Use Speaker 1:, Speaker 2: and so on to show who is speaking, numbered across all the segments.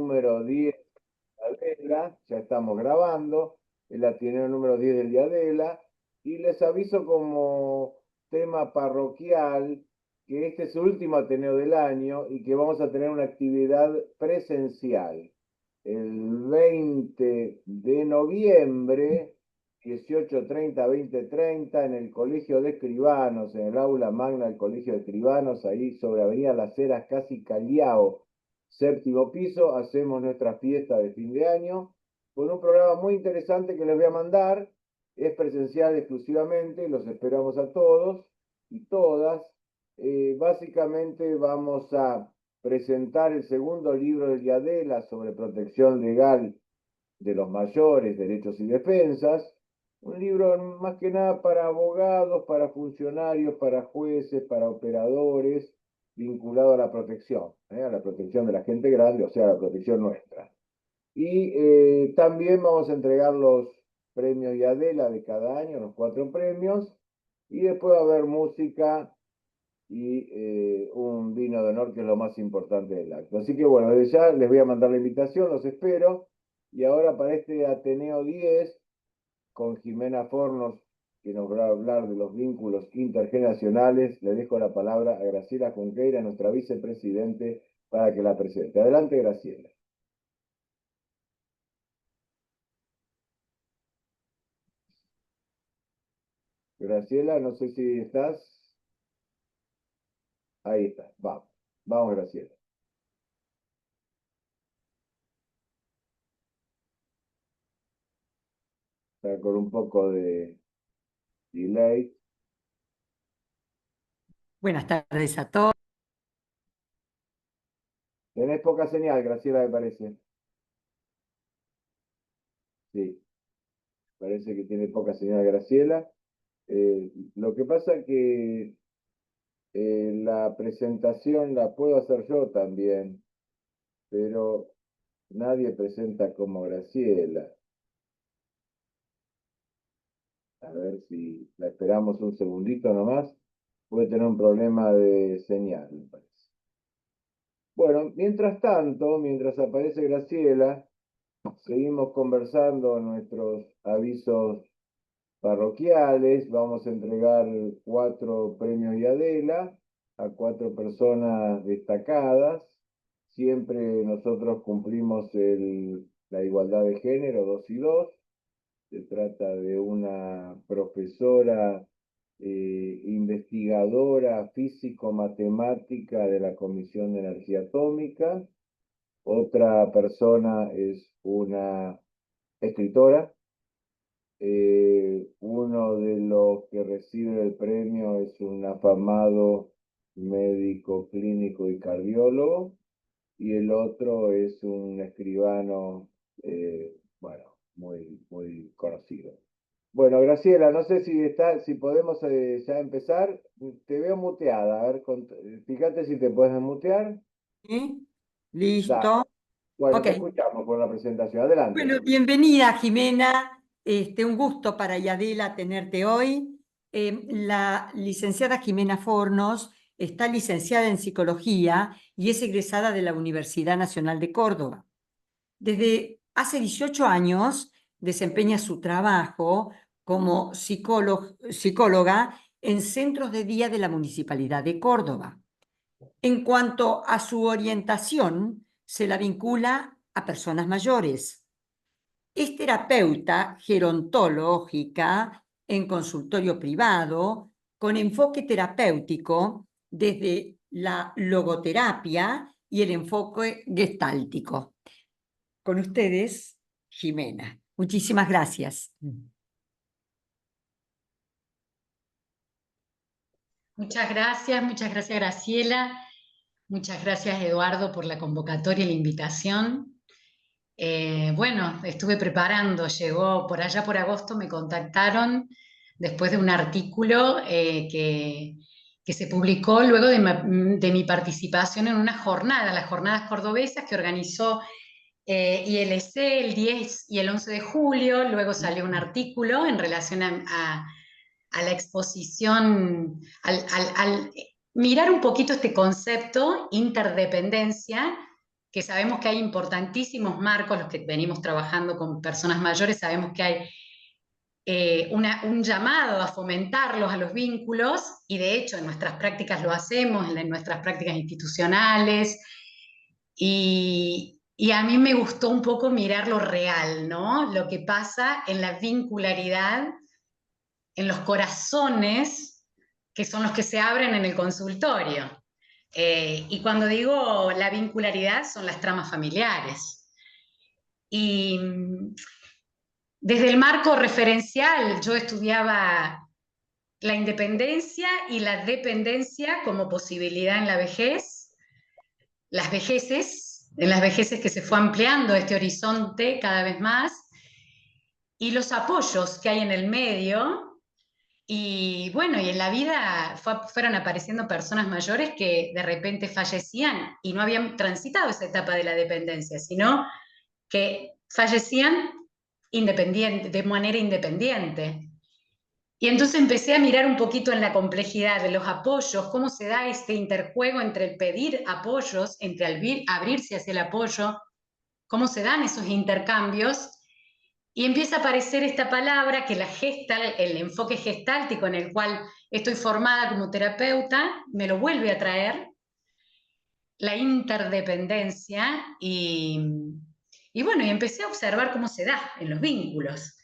Speaker 1: número 10 de Adela, ya estamos grabando, el Ateneo número 10 del Adela, y les aviso como tema parroquial que este es el último Ateneo del año y que vamos a tener una actividad presencial. El 20 de noviembre, 18:30, 20:30, en el Colegio de Escribanos, en el aula magna del Colegio de Escribanos, ahí sobre Avenida Las Heras, casi Callao, séptimo piso, hacemos nuestra fiesta de fin de año con un programa muy interesante que les voy a mandar. Es presencial exclusivamente, los esperamos a todos y todas. Básicamente vamos a presentar el segundo libro de Adela sobre protección legal de los mayores, derechos y defensas. Un libro más que nada para abogados, para funcionarios, para jueces, para operadores, vinculado a la protección de la gente grande, o sea, a la protección nuestra. Y también vamos a entregar los premios Adela de cada año, los 4 premios, y después va a haber música y un vino de honor, que es lo más importante del acto. Así que bueno, desde ya les voy a mandar la invitación, los espero. Y ahora para este Ateneo 10, con Jimena Fornos, que nos va a hablar de los vínculos intergeneracionales, le dejo la palabra a Graciela Junqueira, nuestra vicepresidente, para que la presente. Adelante, Graciela. Graciela, no sé si estás. Ahí está, vamos. Vamos, Graciela. Está con un poco de delay.
Speaker 2: Buenas tardes a todos.
Speaker 1: Tenés poca señal, Graciela, me parece. Sí, parece que tiene poca señal Graciela. Lo que pasa que la presentación la puedo hacer yo también, pero nadie presenta como Graciela. A ver si la esperamos un segundito nomás. Puede tener un problema de señal, me parece. Bueno, mientras tanto, mientras aparece Graciela, seguimos conversando nuestros avisos parroquiales. Vamos a entregar 4 premios Adela a 4 personas destacadas. Siempre nosotros cumplimos la igualdad de género, 2 y 2. Se trata de una profesora investigadora físico-matemática de la Comisión de Energía Atómica. Otra persona es una escritora. Uno de los que recibe el premio es un afamado médico clínico y cardiólogo, y el otro es un escribano, bueno, muy conocido. Bueno, Graciela, no sé si podemos ya empezar. Te veo muteada. A ver, fíjate si te puedes mutear.
Speaker 2: ¿Sí?
Speaker 1: Dale.
Speaker 2: Listo.
Speaker 1: Bueno,
Speaker 2: Ok.
Speaker 1: te escuchamos por la presentación. Adelante.
Speaker 2: Bueno, bienvenida, Jimena. Un gusto para Yadela tenerte hoy. La licenciada Jimena Fornos está licenciada en psicología y es egresada de la Universidad Nacional de Córdoba. Desde hace 18 años desempeña su trabajo como psicóloga en centros de día de la Municipalidad de Córdoba. En cuanto a su orientación, se la vincula a personas mayores. Es terapeuta gerontológica en consultorio privado con enfoque terapéutico desde la logoterapia y el enfoque gestáltico. Con ustedes, Jimena. Muchísimas gracias.
Speaker 3: Muchas gracias Graciela, muchas gracias Eduardo por la convocatoria y la invitación. Bueno, estuve preparando, llegó por allá por agosto, me contactaron después de un artículo que se publicó luego de mi participación en una jornada, las jornadas cordobesas que organizó ILC el 10 y el 11 de julio. Luego salió un artículo en relación a la exposición, al mirar un poquito este concepto, interdependencia, que sabemos que hay importantísimos marcos, los que venimos trabajando con personas mayores, sabemos que hay un llamado a fomentarlos, a los vínculos, y de hecho en nuestras prácticas lo hacemos, en nuestras prácticas institucionales, y a mí me gustó un poco mirar lo real, ¿no? Lo que pasa en la vincularidad, en los corazones, que son los que se abren en el consultorio. Y cuando digo la vincularidad, son las tramas familiares. Y desde el marco referencial, yo estudiaba la independencia y la dependencia como posibilidad en la vejez, las vejeces, en las vejeces que se fue ampliando este horizonte cada vez más, y los apoyos que hay en el medio. Y bueno, y en la vida fueron apareciendo personas mayores que de repente fallecían y no habían transitado esa etapa de la dependencia, sino que fallecían de manera independiente. Y entonces empecé a mirar un poquito en la complejidad de los apoyos, cómo se da este interjuego entre el pedir apoyos, entre abrirse hacia el apoyo, cómo se dan esos intercambios. Y empieza a aparecer esta palabra que el enfoque gestáltico en el cual estoy formada como terapeuta, me lo vuelve a traer, la interdependencia, y bueno, y empecé a observar cómo se da en los vínculos,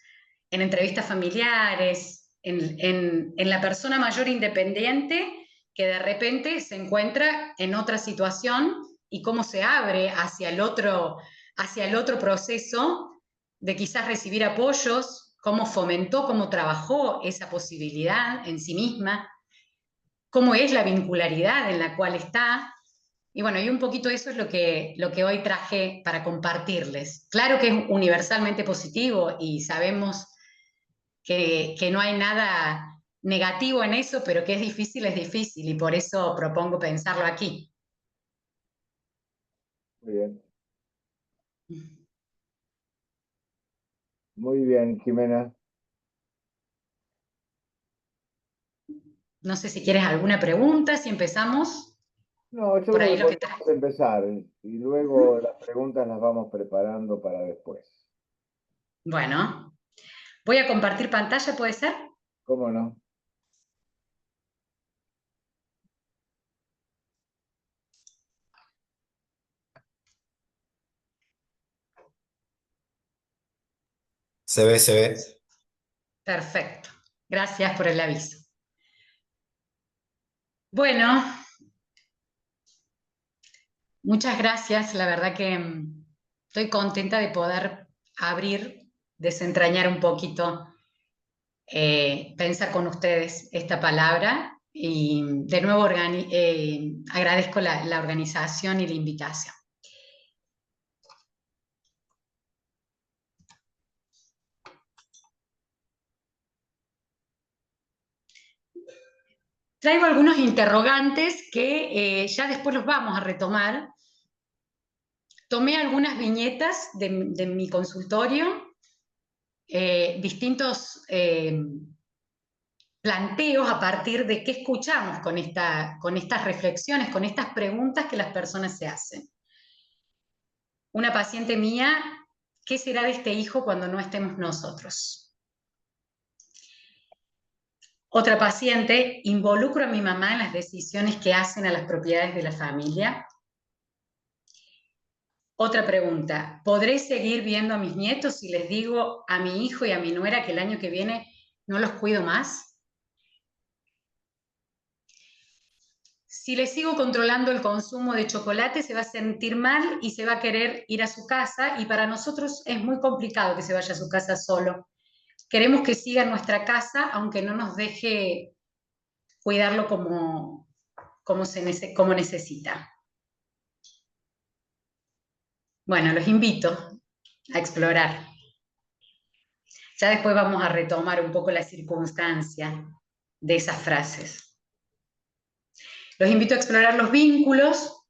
Speaker 3: en entrevistas familiares, en la persona mayor independiente que de repente se encuentra en otra situación y cómo se abre hacia el otro proceso de quizás recibir apoyos, cómo fomentó, cómo trabajó esa posibilidad en sí misma, cómo es la vincularidad en la cual está. Y bueno, y un poquito eso es lo que hoy traje para compartirles. Claro que es universalmente positivo y sabemos que no hay nada negativo en eso, pero que es difícil, y por eso propongo pensarlo aquí.
Speaker 1: Muy bien. Muy bien, Jimena.
Speaker 3: No sé si quieres alguna pregunta, si empezamos.
Speaker 1: No, yo
Speaker 3: Por
Speaker 1: creo
Speaker 3: ahí
Speaker 1: que
Speaker 3: lo que
Speaker 1: podemos empezar y luego las preguntas las vamos preparando para después.
Speaker 3: Bueno, voy a compartir pantalla, ¿puede ser?
Speaker 1: ¿Cómo no?
Speaker 4: Se ve, se ve.
Speaker 3: Perfecto. Gracias por el aviso. Bueno, muchas gracias. La verdad que estoy contenta de poder abrir, desentrañar un poquito, pensar con ustedes esta palabra. Y de nuevo agradezco la organización y la invitación. Traigo algunos interrogantes que ya después los vamos a retomar. Tomé algunas viñetas de mi consultorio, distintos planteos a partir de qué escuchamos con estas reflexiones, con estas preguntas que las personas se hacen. Una paciente mía, ¿qué será de este hijo cuando no estemos nosotros? Otra paciente, ¿involucro a mi mamá en las decisiones que hacen a las propiedades de la familia? Otra pregunta, ¿podré seguir viendo a mis nietos si les digo a mi hijo y a mi nuera que el año que viene no los cuido más? Si le sigo controlando el consumo de chocolate, se va a sentir mal y se va a querer ir a su casa, y para nosotros es muy complicado que se vaya a su casa solo. Queremos que siga en nuestra casa, aunque no nos deje cuidarlo como necesita. Bueno, los invito a explorar. Ya después vamos a retomar un poco la circunstancia de esas frases. Los invito a explorar los vínculos,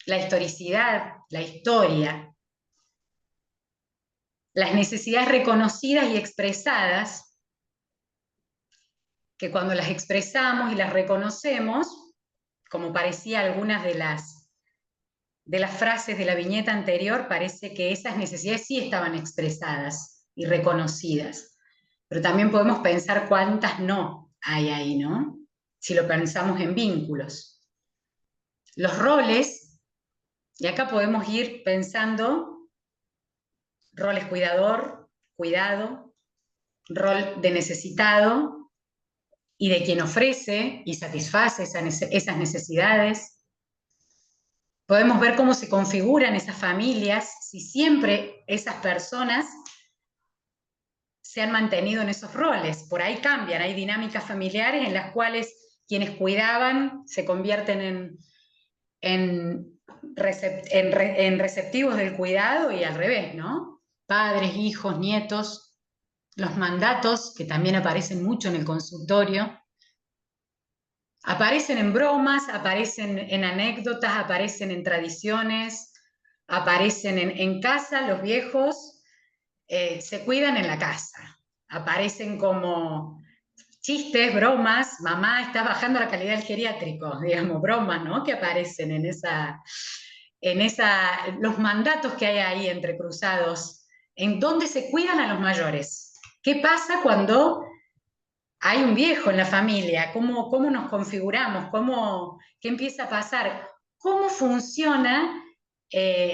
Speaker 3: la historicidad, la historia, las necesidades reconocidas y expresadas, que cuando las expresamos y las reconocemos, como parecía algunas de de las frases de la viñeta anterior parece que esas necesidades sí estaban expresadas y reconocidas, pero también podemos pensar cuántas no hay ahí, ¿no? Si lo pensamos en vínculos. Los roles, y acá podemos ir pensando roles cuidador, cuidado, rol de necesitado y de quien ofrece y satisface esas necesidades. Podemos ver cómo se configuran esas familias, si siempre esas personas se han mantenido en esos roles. Por ahí cambian, hay dinámicas familiares en las cuales quienes cuidaban se convierten en receptivos del cuidado y al revés, ¿no? Padres, hijos, nietos, los mandatos, que también aparecen mucho en el consultorio, aparecen en bromas, aparecen en anécdotas, aparecen en tradiciones, aparecen en casa, los viejos se cuidan en la casa, aparecen como chistes, bromas, mamá está bajando la calidad del geriátrico, digamos, bromas, ¿no? Que aparecen los mandatos que hay ahí entrecruzados, en dónde se cuidan a los mayores. ¿Qué pasa cuando hay un viejo en la familia? ¿Cómo nos configuramos? ¿Qué empieza a pasar? ¿Cómo funcionan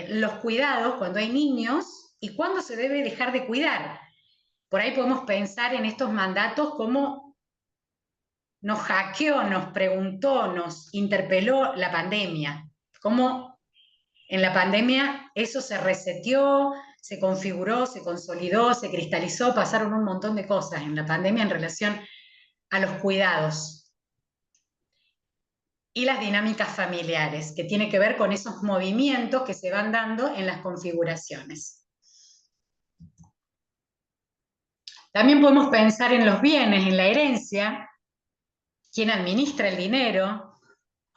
Speaker 3: los cuidados cuando hay niños y cuándo se debe dejar de cuidar? Por ahí podemos pensar en estos mandatos como nos hackeó, nos preguntó, nos interpeló la pandemia. Cómo en la pandemia eso se reseteó, se configuró, se consolidó, se cristalizó, pasaron un montón de cosas en la pandemia en relación a los cuidados y las dinámicas familiares, que tiene que ver con esos movimientos que se van dando en las configuraciones. También podemos pensar en los bienes, en la herencia, quién administra el dinero.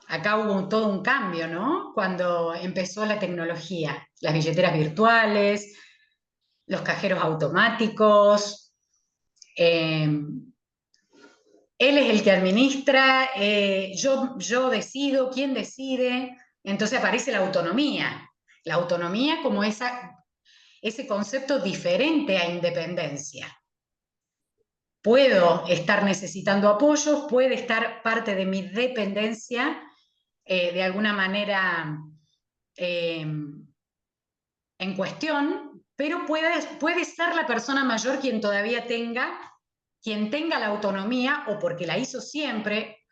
Speaker 3: Acá hubo todo un cambio, ¿no? Cuando empezó la tecnología, las billeteras virtuales, los cajeros automáticos. Él es el que administra, yo decido, quién decide, entonces aparece la autonomía como ese concepto diferente a independencia. Puedo estar necesitando apoyos, puede estar parte de mi dependencia de alguna manera en cuestión, pero puede ser la persona mayor quien todavía tenga la autonomía, o porque la hizo siempre,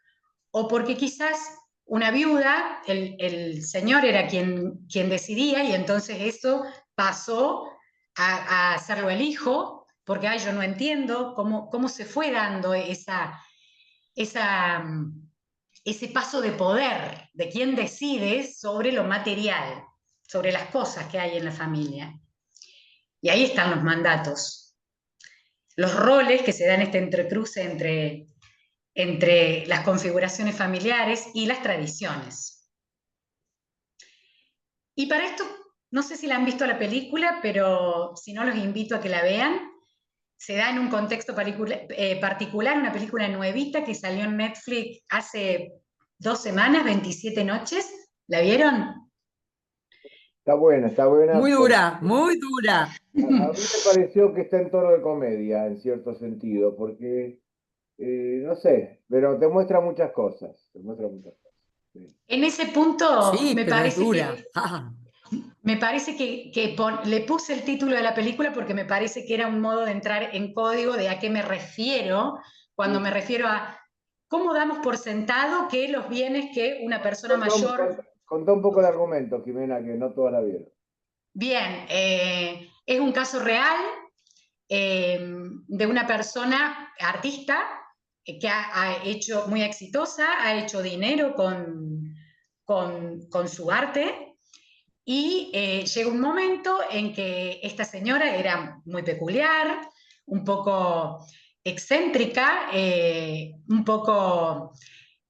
Speaker 3: o porque quizás una viuda, el señor era quien decidía, y entonces eso pasó a hacerlo el hijo, porque yo no entiendo cómo se fue dando ese paso de poder, de quién decide sobre lo material, sobre las cosas que hay en la familia. Y ahí están los mandatos, los roles que se dan este entrecruce entre las configuraciones familiares y las tradiciones. Y para esto, no sé si la han visto la película, pero si no, los invito a que la vean. Se da en un contexto particular, una película nuevita que salió en Netflix hace 2 semanas, 27 noches. ¿La vieron?
Speaker 1: Está buena, está buena.
Speaker 2: Muy dura, muy dura.
Speaker 1: A mí me pareció que está en tono de comedia, en cierto sentido, porque, no sé, pero te muestra muchas cosas. Te muestra muchas cosas. Sí.
Speaker 3: En ese punto
Speaker 2: Sí, pero es dura.
Speaker 3: me parece que le puse el título de la película porque me parece que era un modo de entrar en código de a qué me refiero cuando me refiero a cómo damos por sentado que los bienes que una persona mayor...
Speaker 1: Contá un poco el argumento, Jimena, que no todas la vieron.
Speaker 3: Bien, es un caso real de una persona artista que ha hecho muy exitosa, ha hecho dinero con su arte. Y llega un momento en que esta señora era muy peculiar, un poco excéntrica, un poco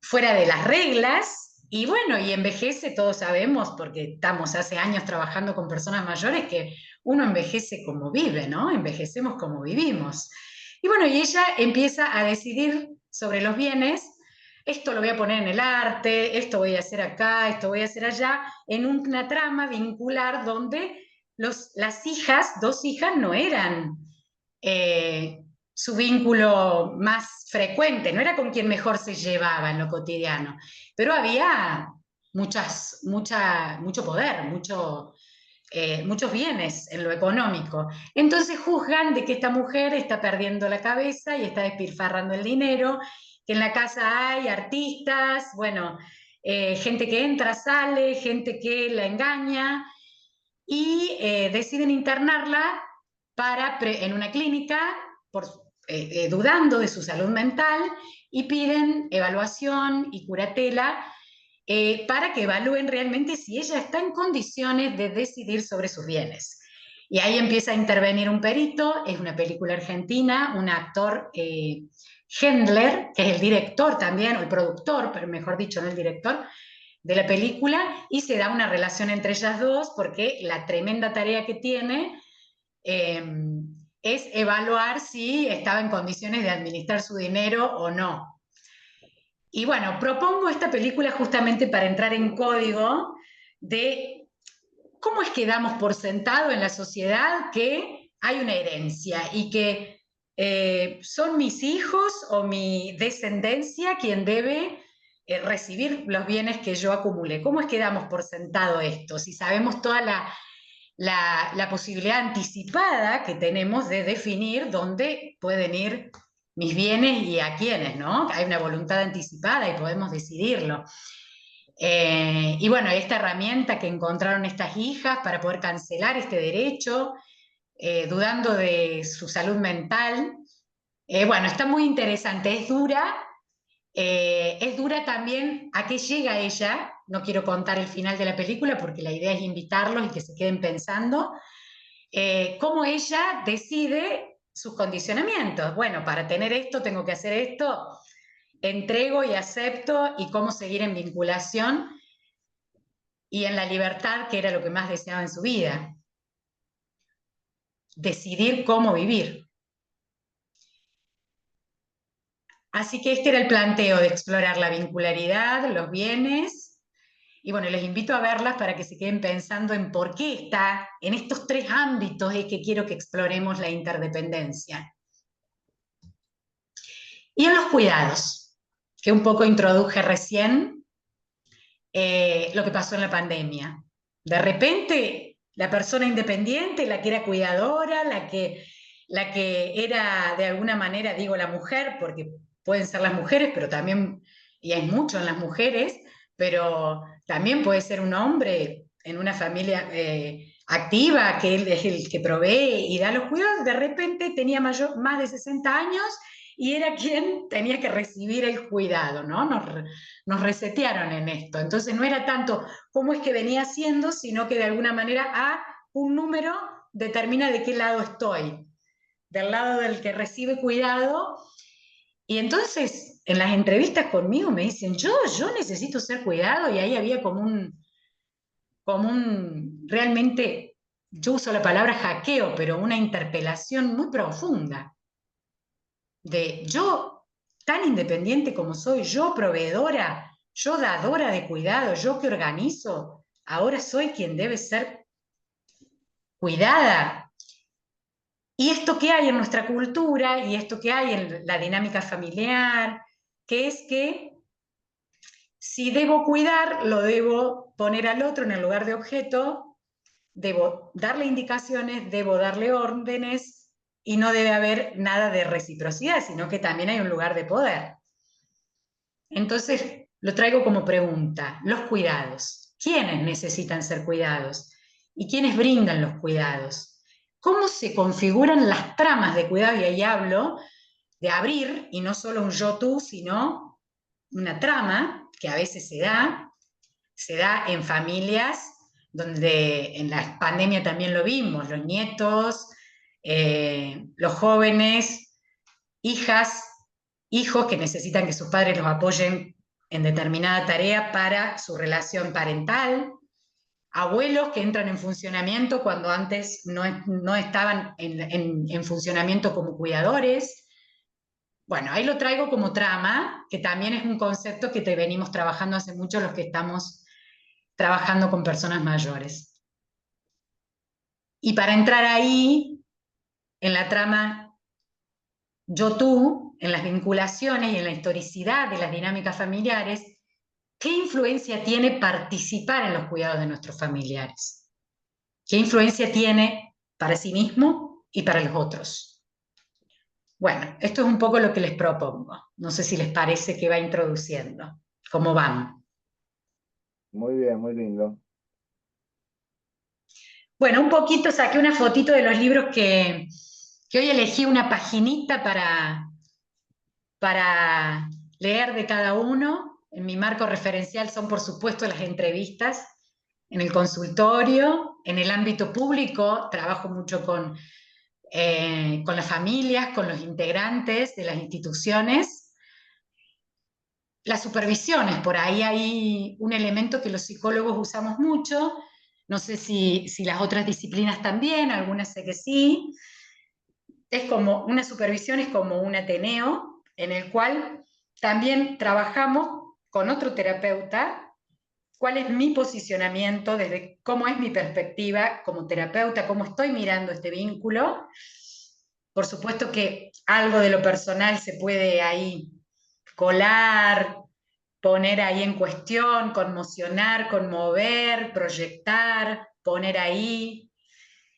Speaker 3: fuera de las reglas, y bueno, y envejece, todos sabemos, porque estamos hace años trabajando con personas mayores, que uno envejece como vive, ¿no? Envejecemos como vivimos. Y bueno, y ella empieza a decidir sobre los bienes esto lo voy a poner en el arte, esto voy a hacer acá, esto voy a hacer allá, en una trama vincular donde las hijas, 2 hijas, no eran su vínculo más frecuente, no era con quien mejor se llevaba en lo cotidiano, pero había mucho poder, muchos bienes en lo económico. Entonces juzgan de que esta mujer está perdiendo la cabeza y está despilfarrando el dinero, que en la casa hay artistas, bueno, gente que entra, sale, gente que la engaña, y deciden internarla en una clínica dudando de su salud mental, y piden evaluación y curatela para que evalúen realmente si ella está en condiciones de decidir sobre sus bienes. Y ahí empieza a intervenir un perito. Es una película argentina, un actor, Hendler, que es el director también, o el productor, pero mejor dicho, no el director, de la película, y se da una relación entre ellas dos, porque la tremenda tarea que tiene es evaluar si estaba en condiciones de administrar su dinero o no. Y bueno, propongo esta película justamente para entrar en código de cómo es que damos por sentado en la sociedad que hay una herencia y que son mis hijos o mi descendencia quien debe recibir los bienes que yo acumulé. ¿Cómo es que damos por sentado esto? Si sabemos toda la posibilidad anticipada que tenemos de definir dónde pueden ir mis bienes y a quiénes, ¿no? Hay una voluntad anticipada y podemos decidirlo. Y bueno, esta herramienta que encontraron estas hijas para poder cancelar este derecho, dudando de su salud mental, bueno, está muy interesante, es dura también a qué llega ella. No quiero contar el final de la película porque la idea es invitarlos y que se queden pensando cómo ella decide sus condicionamientos. Bueno, para tener esto tengo que hacer esto, entrego y acepto, y cómo seguir en vinculación y en la libertad, que era lo que más deseaba en su vida. Decidir cómo vivir. Así que este era el planteo de explorar la vincularidad, los bienes, y bueno, les invito a verlas para que se queden pensando en por qué está en estos 3 ámbitos es que quiero que exploremos la interdependencia. Y en los cuidados, que un poco introduje recién, lo que pasó en la pandemia. De repente, la persona independiente, la que era cuidadora, la que era de alguna manera, digo la mujer, porque pueden ser las mujeres, pero también, y hay mucho en las mujeres, pero también puede ser un hombre en una familia activa, que él es el que provee y da los cuidados, de repente tenía más de 60 años y era quien tenía que recibir el cuidado, ¿no? Nos resetearon en esto. Entonces no era tanto cómo es que venía haciendo, sino que de alguna manera un número determina de qué lado estoy, del lado del que recibe cuidado. Y entonces en las entrevistas conmigo me dicen, yo necesito ser cuidado, y ahí había como un realmente, yo uso la palabra hackeo, pero una interpelación muy profunda. De yo, tan independiente como soy, yo proveedora, yo dadora de cuidado, yo que organizo, ahora soy quien debe ser cuidada. Y esto que hay en nuestra cultura y esto que hay en la dinámica familiar, que es que si debo cuidar, lo debo poner al otro en el lugar de objeto, debo darle indicaciones, debo darle órdenes, y no debe haber nada de reciprocidad, sino que también hay un lugar de poder. Entonces, lo traigo como pregunta, los cuidados. ¿Quiénes necesitan ser cuidados? ¿Y quiénes brindan los cuidados? ¿Cómo se configuran las tramas de cuidado? Y ahí hablo de abrir, y no solo un yo-tú, sino una trama que a veces se da en familias donde en la pandemia también lo vimos, los nietos, los jóvenes, hijas, hijos que necesitan que sus padres los apoyen en determinada tarea para su relación parental, abuelos que entran en funcionamiento cuando antes no estaban en funcionamiento como cuidadores, Bueno, ahí lo traigo como trama, que también es un concepto que te venimos trabajando hace mucho los que estamos trabajando con personas mayores. Y para entrar ahí, en la trama yo-tú, en las vinculaciones y en la historicidad de las dinámicas familiares, ¿qué influencia tiene participar en los cuidados de nuestros familiares? ¿Qué influencia tiene para sí mismo y para los otros? Bueno, esto es un poco lo que les propongo. No sé si les parece que va introduciendo. ¿Cómo van?
Speaker 1: Muy bien, muy lindo.
Speaker 3: Bueno, un poquito saqué una fotito de los libros que hoy elegí una paginita para leer de cada uno. En mi marco referencial son, por supuesto, las entrevistas en el consultorio. En el ámbito público trabajo mucho con las familias, con los integrantes de las instituciones. Las supervisiones, por ahí hay un elemento que los psicólogos usamos mucho. No sé si las otras disciplinas también, algunas sé que sí. Es como una supervisión, es como un ateneo en el cual también trabajamos con otro terapeuta cuál es mi posicionamiento, desde cómo es mi perspectiva como terapeuta, cómo estoy mirando este vínculo. Por supuesto que algo de lo personal se puede ahí colar, poner ahí en cuestión, conmocionar, conmover, proyectar, poner ahí.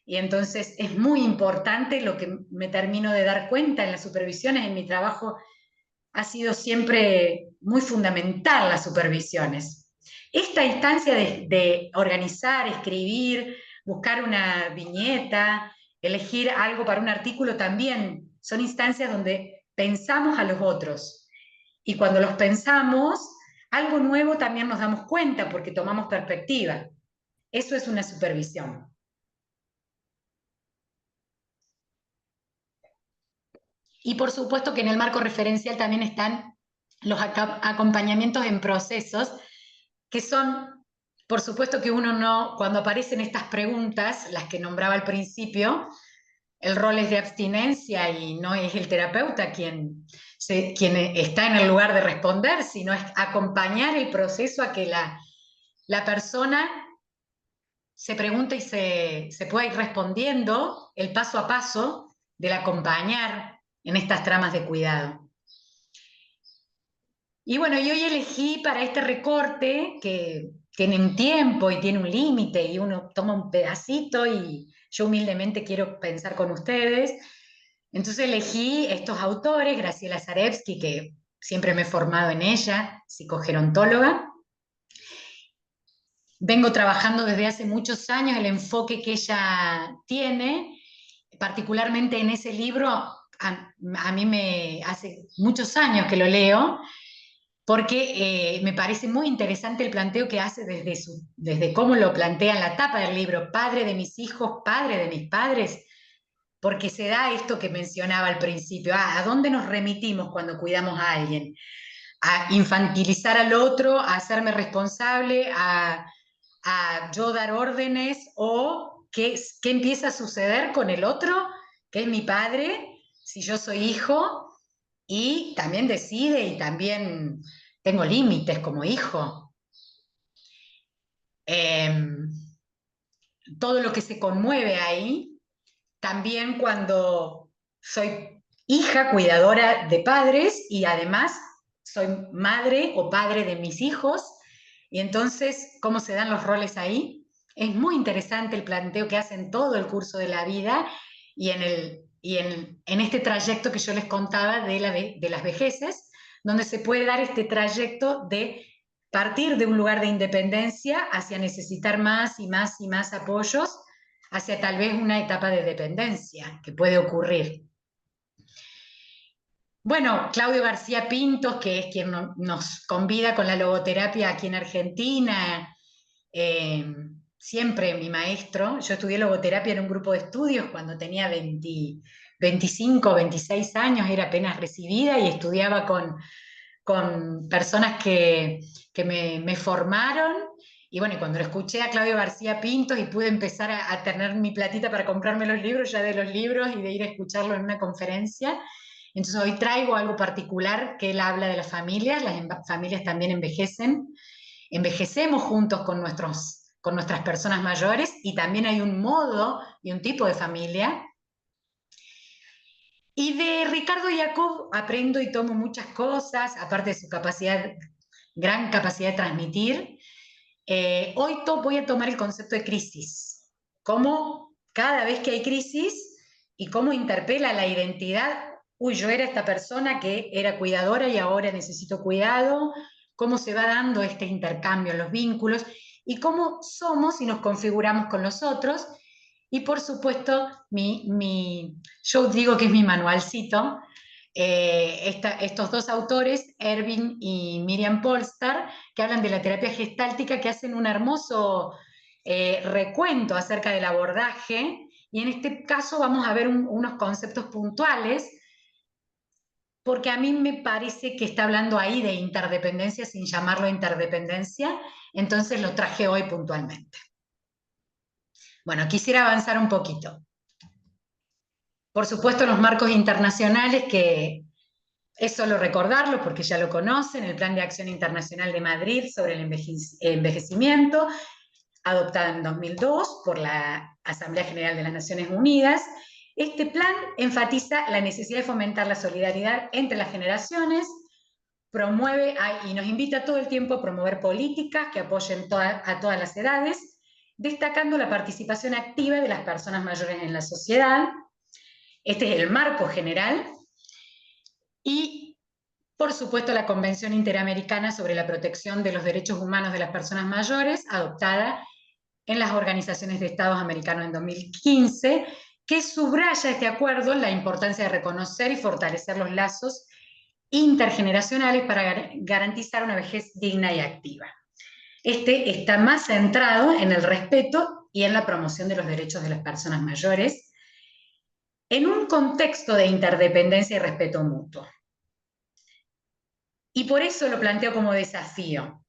Speaker 3: Y entonces es muy importante lo que me termino de dar cuenta en las supervisiones, en mi trabajo ha sido siempre muy fundamental las supervisiones. Esta instancia de organizar, escribir, buscar una viñeta, elegir algo para un artículo también son instancias donde pensamos a los otros. Y cuando los pensamos, algo nuevo también nos damos cuenta porque tomamos perspectiva. Eso es una supervisión. Y por supuesto que en el marco referencial también están los acompañamientos en procesos, que son, por supuesto que uno no, cuando aparecen estas preguntas, las que nombraba al principio, el rol es de abstinencia y no es el terapeuta quien está en el lugar de responder, sino es acompañar el proceso a que la persona se pregunte y se pueda ir respondiendo el paso a paso del acompañar en estas tramas de cuidado. Y bueno, yo hoy elegí para este recorte, que tiene un tiempo y tiene un límite, y uno toma un pedacito y yo humildemente quiero pensar con ustedes. Entonces elegí estos autores, Graciela Zarevsky, que siempre me he formado en ella, psicogerontóloga. Vengo trabajando desde hace muchos años el enfoque que ella tiene, particularmente en ese libro, a mí me hace muchos años que lo leo, porque me parece muy interesante el planteo que hace desde cómo lo plantea en la tapa del libro, padre de mis hijos, padre de mis padres, porque se da esto que mencionaba al principio, ¿a dónde nos remitimos cuando cuidamos a alguien? A infantilizar al otro, a hacerme responsable, a yo dar órdenes, o qué empieza a suceder con el otro, que es mi padre, si yo soy hijo, y también decide y también tengo límites como hijo. Todo lo que se conmueve ahí, también cuando soy hija, cuidadora de padres y además soy madre o padre de mis hijos, y entonces, ¿cómo se dan los roles ahí? Es muy interesante el planteo que hacen todo el curso de la vida y en este trayecto que yo les contaba de las vejeces, donde se puede dar este trayecto de partir de un lugar de independencia hacia necesitar más y más y más apoyos, hacia tal vez una etapa de dependencia que puede ocurrir. Bueno, Claudio García Pintos, que es quien nos convida con la logoterapia aquí en Argentina, siempre mi maestro. Yo estudié logoterapia en un grupo de estudios cuando tenía 25, 26 años, era apenas recibida y estudiaba con personas que me formaron. Y bueno, cuando lo escuché a Claudio García Pintos y pude empezar a tener mi platita para comprarme los libros, ya de los libros y de ir a escucharlo en una conferencia, Entonces hoy traigo algo particular que él habla de las familias familias también envejecen, envejecemos juntos con nuestras personas mayores, y también hay un modo y un tipo de familia. Y de Ricardo Jacob aprendo y tomo muchas cosas, aparte de su gran capacidad de transmitir. Hoy voy a tomar el concepto de crisis, cómo cada vez que hay crisis y cómo interpela la identidad. Uy, yo era esta persona que era cuidadora y ahora necesito cuidado, cómo se va dando este intercambio en los vínculos y cómo somos y nos configuramos con los otros. Y por supuesto, yo digo que es mi manualcito, estos dos autores, Erving y Miriam Polstar, que hablan de la terapia gestáltica, que hacen un hermoso recuento acerca del abordaje, y en este caso vamos a ver unos conceptos puntuales, porque a mí me parece que está hablando ahí de interdependencia sin llamarlo interdependencia, entonces lo traje hoy puntualmente. Bueno, quisiera avanzar un poquito. Por supuesto, los marcos internacionales, que es solo recordarlo porque ya lo conocen, el Plan de Acción Internacional de Madrid sobre el envejecimiento, adoptado en 2002 por la Asamblea General de las Naciones Unidas. Este plan enfatiza la necesidad de fomentar la solidaridad entre las generaciones, promueve y nos invita todo el tiempo a promover políticas que apoyen a todas las edades, destacando la participación activa de las personas mayores en la sociedad. Este es el marco general. Y, por supuesto, la Convención Interamericana sobre la Protección de los Derechos Humanos de las Personas Mayores, adoptada en las Organizaciones de Estados Americanos en 2015, que subraya este acuerdo la importancia de reconocer y fortalecer los lazos intergeneracionales para garantizar una vejez digna y activa. Este está más centrado en el respeto y en la promoción de los derechos de las personas mayores, en un contexto de interdependencia y respeto mutuo. Y por eso lo planteo como desafío.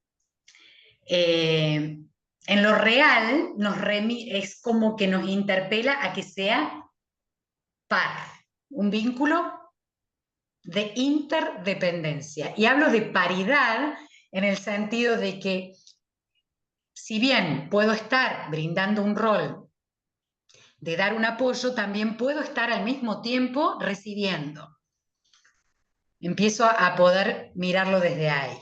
Speaker 3: En lo real es como que nos interpela a que sea par, un vínculo de interdependencia. Y hablo de paridad en el sentido de que, si bien puedo estar brindando un rol de dar un apoyo, también puedo estar al mismo tiempo recibiendo. Empiezo a poder mirarlo desde ahí.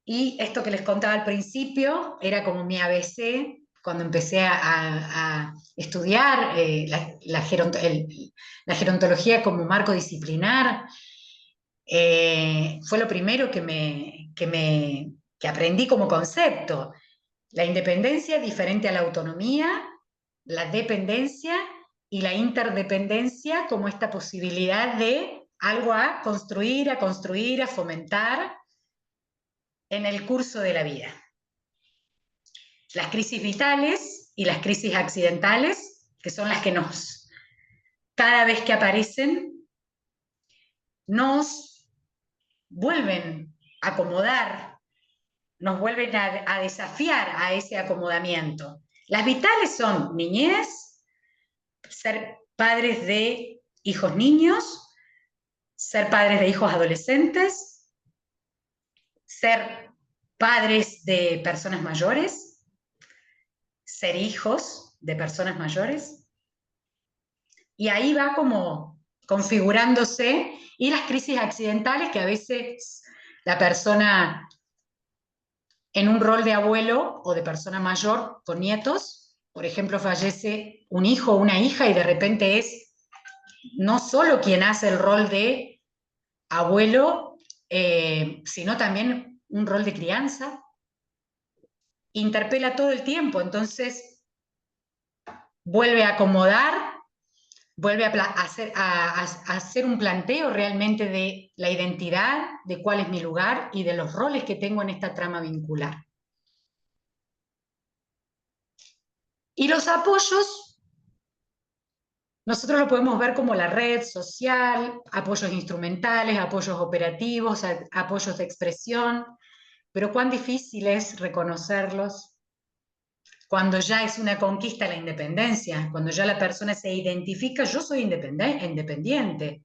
Speaker 3: Y esto que les contaba al principio era como mi ABC cuando empecé a estudiar la gerontología como marco disciplinar. Fue lo primero que aprendí como concepto. La independencia diferente a la autonomía, la dependencia y la interdependencia como esta posibilidad de algo a construir, a fomentar en el curso de la vida. Las crisis vitales y las crisis accidentales, que son las que cada vez que aparecen, nos vuelven a acomodar, nos vuelven a desafiar a ese acomodamiento. Las vitales son niñez, ser padres de hijos niños, ser padres de hijos adolescentes, ser padres de personas mayores, ser hijos de personas mayores. Y ahí va como configurándose, y las crisis accidentales, que a veces la persona en un rol de abuelo o de persona mayor con nietos, por ejemplo, fallece un hijo o una hija y de repente es no solo quien hace el rol de abuelo, sino también un rol de crianza. Interpela todo el tiempo, entonces vuelve a acomodar, vuelve a hacer un planteo realmente de la identidad, de cuál es mi lugar y de los roles que tengo en esta trama vincular. Y los apoyos, nosotros lo podemos ver como la red social, apoyos instrumentales, apoyos operativos, apoyos de expresión, pero cuán difícil es reconocerlos, cuando ya es una conquista la independencia, cuando ya la persona se identifica, yo soy independiente.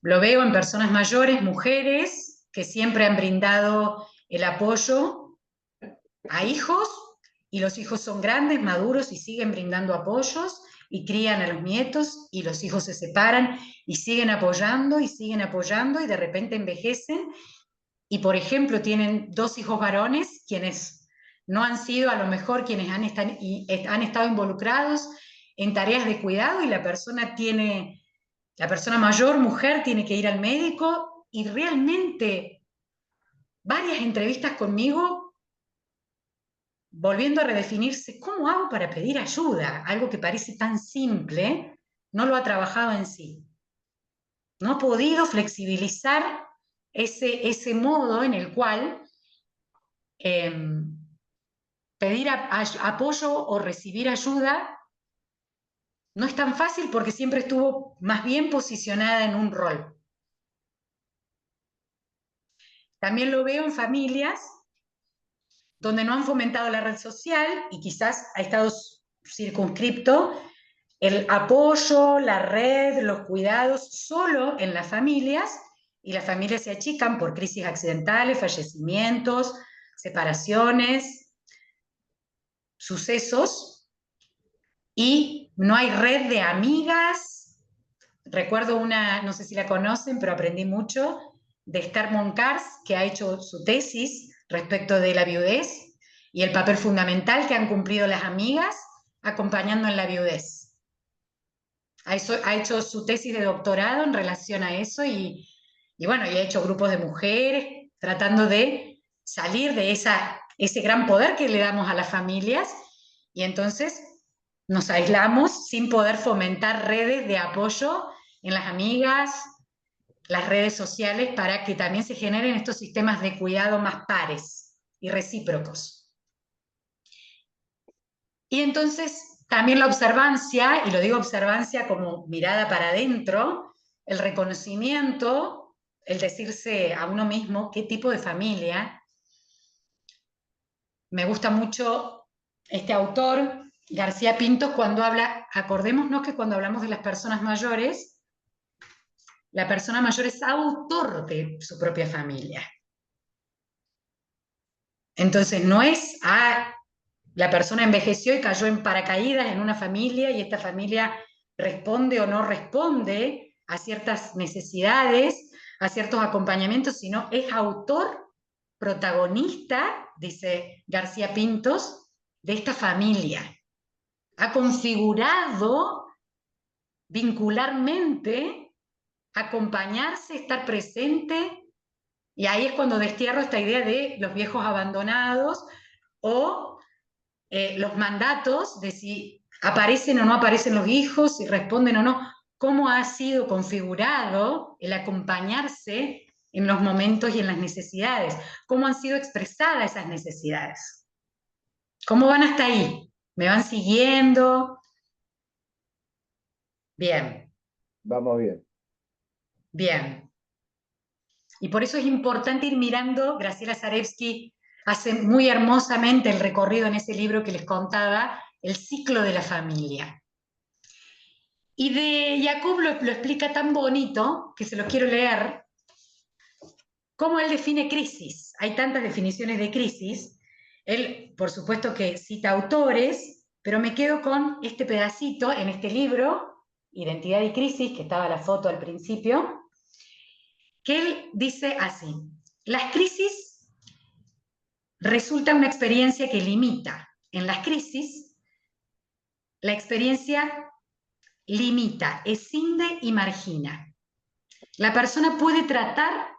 Speaker 3: Lo veo en personas mayores, mujeres, que siempre han brindado el apoyo a hijos, y los hijos son grandes, maduros, y siguen brindando apoyos, y crían a los nietos, y los hijos se separan, y siguen apoyando, y de repente envejecen, y por ejemplo tienen 2 hijos varones, quienes no han sido a lo mejor quienes han estado involucrados en tareas de cuidado, y la persona mayor, mujer, tiene que ir al médico, y realmente varias entrevistas conmigo, volviendo a redefinirse, ¿cómo hago para pedir ayuda? Algo que parece tan simple, no lo ha trabajado en sí. No ha podido flexibilizar ese modo en el cual pedir apoyo o recibir ayuda no es tan fácil, porque siempre estuvo más bien posicionada en un rol. También lo veo en familias donde no han fomentado la red social, y quizás ha estado circunscripto el apoyo, la red, los cuidados solo en las familias, y las familias se achican por crisis accidentales, fallecimientos, separaciones, sucesos, y no hay red de amigas. Recuerdo una, no sé si la conocen, pero aprendí mucho, de Esther Moncars, que ha hecho su tesis respecto de la viudez y el papel fundamental que han cumplido las amigas acompañando en la viudez. Ha hecho su tesis de doctorado en relación a eso, y bueno, y ha hecho grupos de mujeres tratando de salir de ese gran poder que le damos a las familias, y entonces nos aislamos sin poder fomentar redes de apoyo en las amigas, las redes sociales, para que también se generen estos sistemas de cuidado más pares y recíprocos. Y entonces también la observancia, y lo digo observancia como mirada para adentro, el reconocimiento, el decirse a uno mismo qué tipo de familia. Me gusta mucho este autor, García Pintos, cuando habla, acordémonos que cuando hablamos de las personas mayores, la persona mayor es autor de su propia familia. Entonces no es, la persona envejeció y cayó en paracaídas en una familia, y esta familia responde o no responde a ciertas necesidades, a ciertos acompañamientos, sino es autor, protagonista, dice García Pintos, de esta familia. Ha configurado vincularmente acompañarse, estar presente, y ahí es cuando destierro esta idea de los viejos abandonados, o los mandatos de si aparecen o no aparecen los hijos, si responden o no, cómo ha sido configurado el acompañarse en los momentos y en las necesidades, cómo han sido expresadas esas necesidades. ¿Cómo van hasta ahí? ¿Me van siguiendo? Bien.
Speaker 1: Vamos bien.
Speaker 3: Bien. Y por eso es importante ir mirando. Graciela Zarevsky hace muy hermosamente el recorrido en ese libro que les contaba, El ciclo de la familia. Y de Jacob lo explica tan bonito, que se lo quiero leer, cómo él define crisis. Hay tantas definiciones de crisis. Él, por supuesto, que cita autores, pero me quedo con este pedacito en este libro, Identidad y Crisis, que estaba la foto al principio, que él dice así: las crisis resultan una experiencia que limita. En las crisis, la experiencia limita, escinde y margina. La persona puede tratar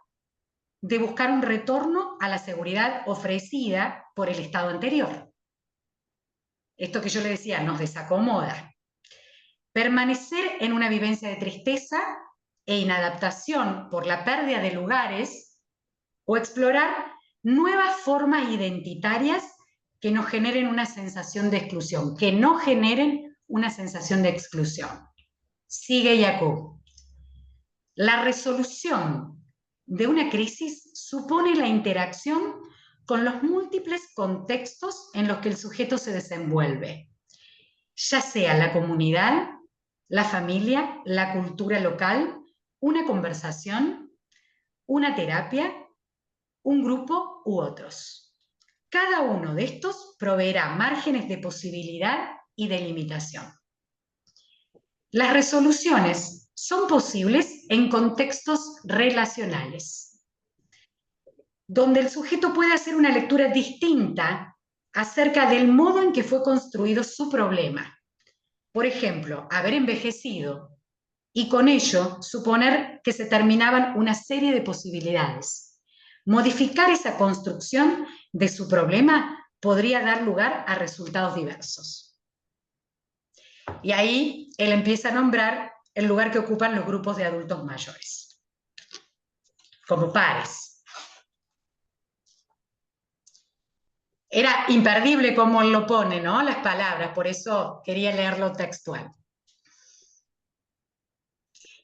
Speaker 3: de buscar un retorno a la seguridad ofrecida por el estado anterior. Esto que yo le decía, nos desacomoda. Permanecer en una vivencia de tristeza e inadaptación por la pérdida de lugares, o explorar nuevas formas identitarias que nos generen una sensación de exclusión, que no generen una sensación de exclusión. Sigue Jacob. La resolución de una crisis supone la interacción con los múltiples contextos en los que el sujeto se desenvuelve, ya sea la comunidad, la familia, la cultura local, una conversación, una terapia, un grupo u otros. Cada uno de estos proveerá márgenes de posibilidad y de limitación. Las resoluciones son posibles en contextos relacionales, donde el sujeto puede hacer una lectura distinta acerca del modo en que fue construido su problema. Por ejemplo, haber envejecido y con ello suponer que se terminaban una serie de posibilidades. Modificar esa construcción de su problema podría dar lugar a resultados diversos. Y ahí él empieza a nombrar el lugar que ocupan los grupos de adultos mayores, como pares. Era imperdible cómo él lo pone, ¿no? Las palabras, por eso quería leerlo textual.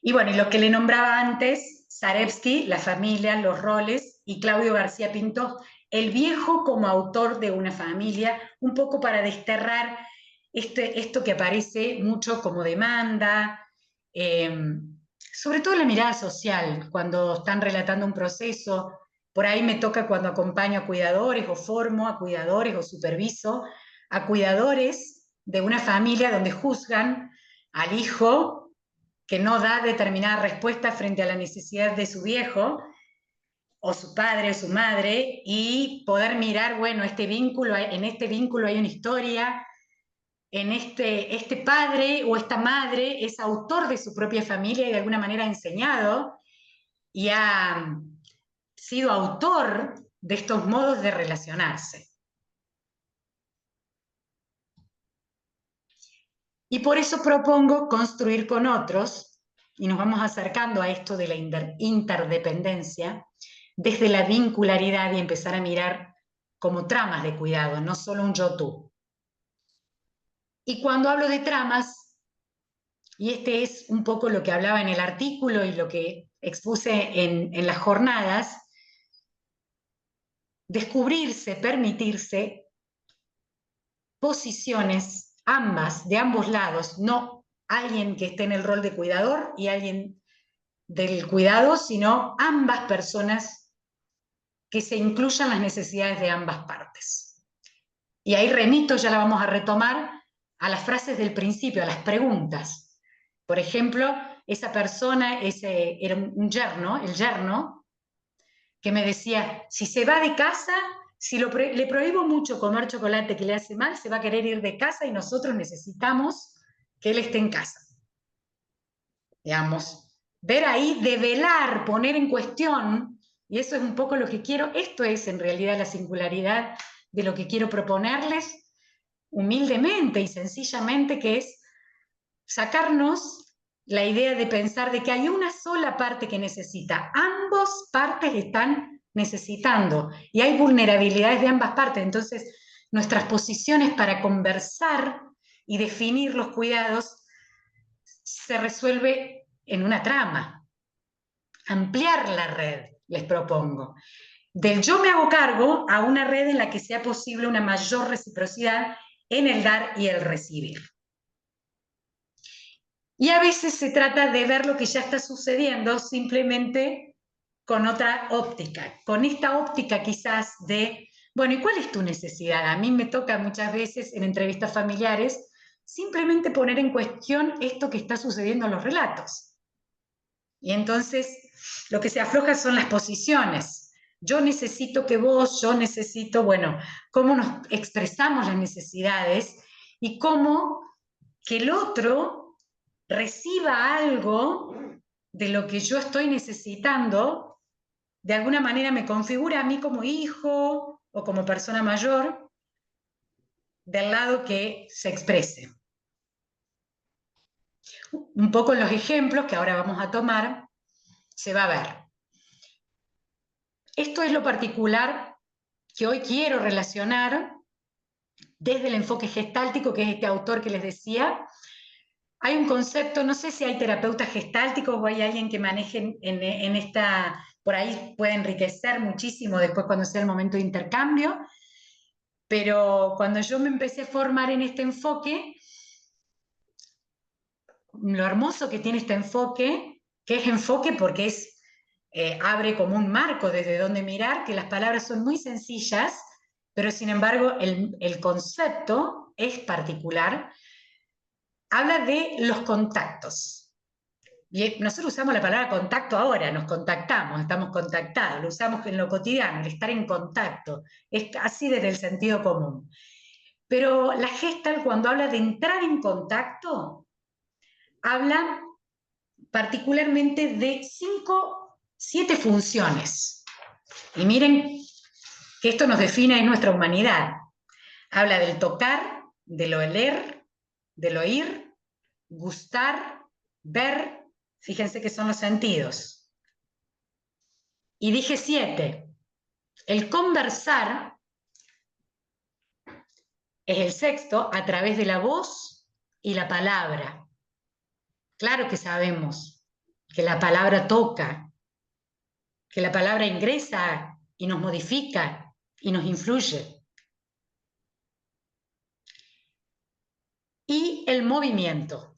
Speaker 3: Y bueno, y lo que le nombraba antes, Zarevsky, la familia, los roles, y Claudio García Pinto, el viejo como autor de una familia, un poco para desterrar esto que aparece mucho como demanda, sobre todo la mirada social, cuando están relatando un proceso. Por ahí me toca cuando acompaño a cuidadores, o formo a cuidadores, o superviso a cuidadores de una familia donde juzgan al hijo que no da determinada respuesta frente a la necesidad de su viejo, o su padre o su madre, y poder mirar, bueno, en este vínculo hay una historia, en este padre o esta madre es autor de su propia familia y de alguna manera ha enseñado y ha sido autor de estos modos de relacionarse. Y por eso propongo construir con otros, y nos vamos acercando a esto de la interdependencia, desde la vincularidad y empezar a mirar como tramas de cuidado, no solo un yo-tú. Y cuando hablo de tramas, y este es un poco lo que hablaba en el artículo y lo que expuse en las jornadas, descubrirse, permitirse posiciones ambas, de ambos lados, no alguien que esté en el rol de cuidador y alguien del cuidado, sino ambas personas que se incluyan las necesidades de ambas partes. Y ahí remito, ya la vamos a retomar, a las frases del principio, a las preguntas. Por ejemplo, esa persona, era un yerno, el yerno, que me decía, si se va de casa, si le prohíbo mucho comer chocolate que le hace mal, se va a querer ir de casa y nosotros necesitamos que él esté en casa. Digamos, ver ahí, develar, poner en cuestión, y eso es un poco lo que quiero, esto es en realidad la singularidad de lo que quiero proponerles, humildemente y sencillamente, que es sacarnos la idea de pensar de que hay una sola parte que necesita, ambas partes están necesitando, y hay vulnerabilidades de ambas partes, entonces nuestras posiciones para conversar y definir los cuidados se resuelve en una trama. Ampliar la red, les propongo. Del yo me hago cargo a una red en la que sea posible una mayor reciprocidad en el dar y el recibir. Y a veces se trata de ver lo que ya está sucediendo simplemente con otra óptica, con esta óptica quizás de, bueno, ¿y cuál es tu necesidad? A mí me toca muchas veces en entrevistas familiares simplemente poner en cuestión esto que está sucediendo en los relatos. Y entonces lo que se afloja son las posiciones. Yo necesito que vos, yo necesito, bueno, cómo nos expresamos las necesidades y cómo que el otro reciba algo de lo que yo estoy necesitando, de alguna manera me configura a mí como hijo o como persona mayor, del lado que se exprese. Un poco en los ejemplos que ahora vamos a tomar, se va a ver. Esto es lo particular que hoy quiero relacionar desde el enfoque gestáltico, que es este autor que les decía. Hay un concepto, no sé si hay terapeutas gestálticos o hay alguien que maneje en esta por ahí puede enriquecer muchísimo después cuando sea el momento de intercambio, pero cuando yo me empecé a formar en este enfoque, lo hermoso que tiene este enfoque, que es enfoque porque abre como un marco desde donde mirar, que las palabras son muy sencillas, pero sin embargo el concepto es particular, habla de los contactos. Y nosotros usamos la palabra contacto ahora, nos contactamos, estamos contactados, lo usamos en lo cotidiano, el estar en contacto, es así desde el sentido común. Pero la Gestalt, cuando habla de entrar en contacto, habla particularmente de 7 funciones. Y miren que esto nos define en nuestra humanidad. Habla del tocar, del oler, del oír, gustar, ver. Fíjense que son los sentidos. Y dije 7. El conversar es el sexto a través de la voz y la palabra. Claro que sabemos que la palabra toca, que la palabra ingresa y nos modifica y nos influye. Y el movimiento.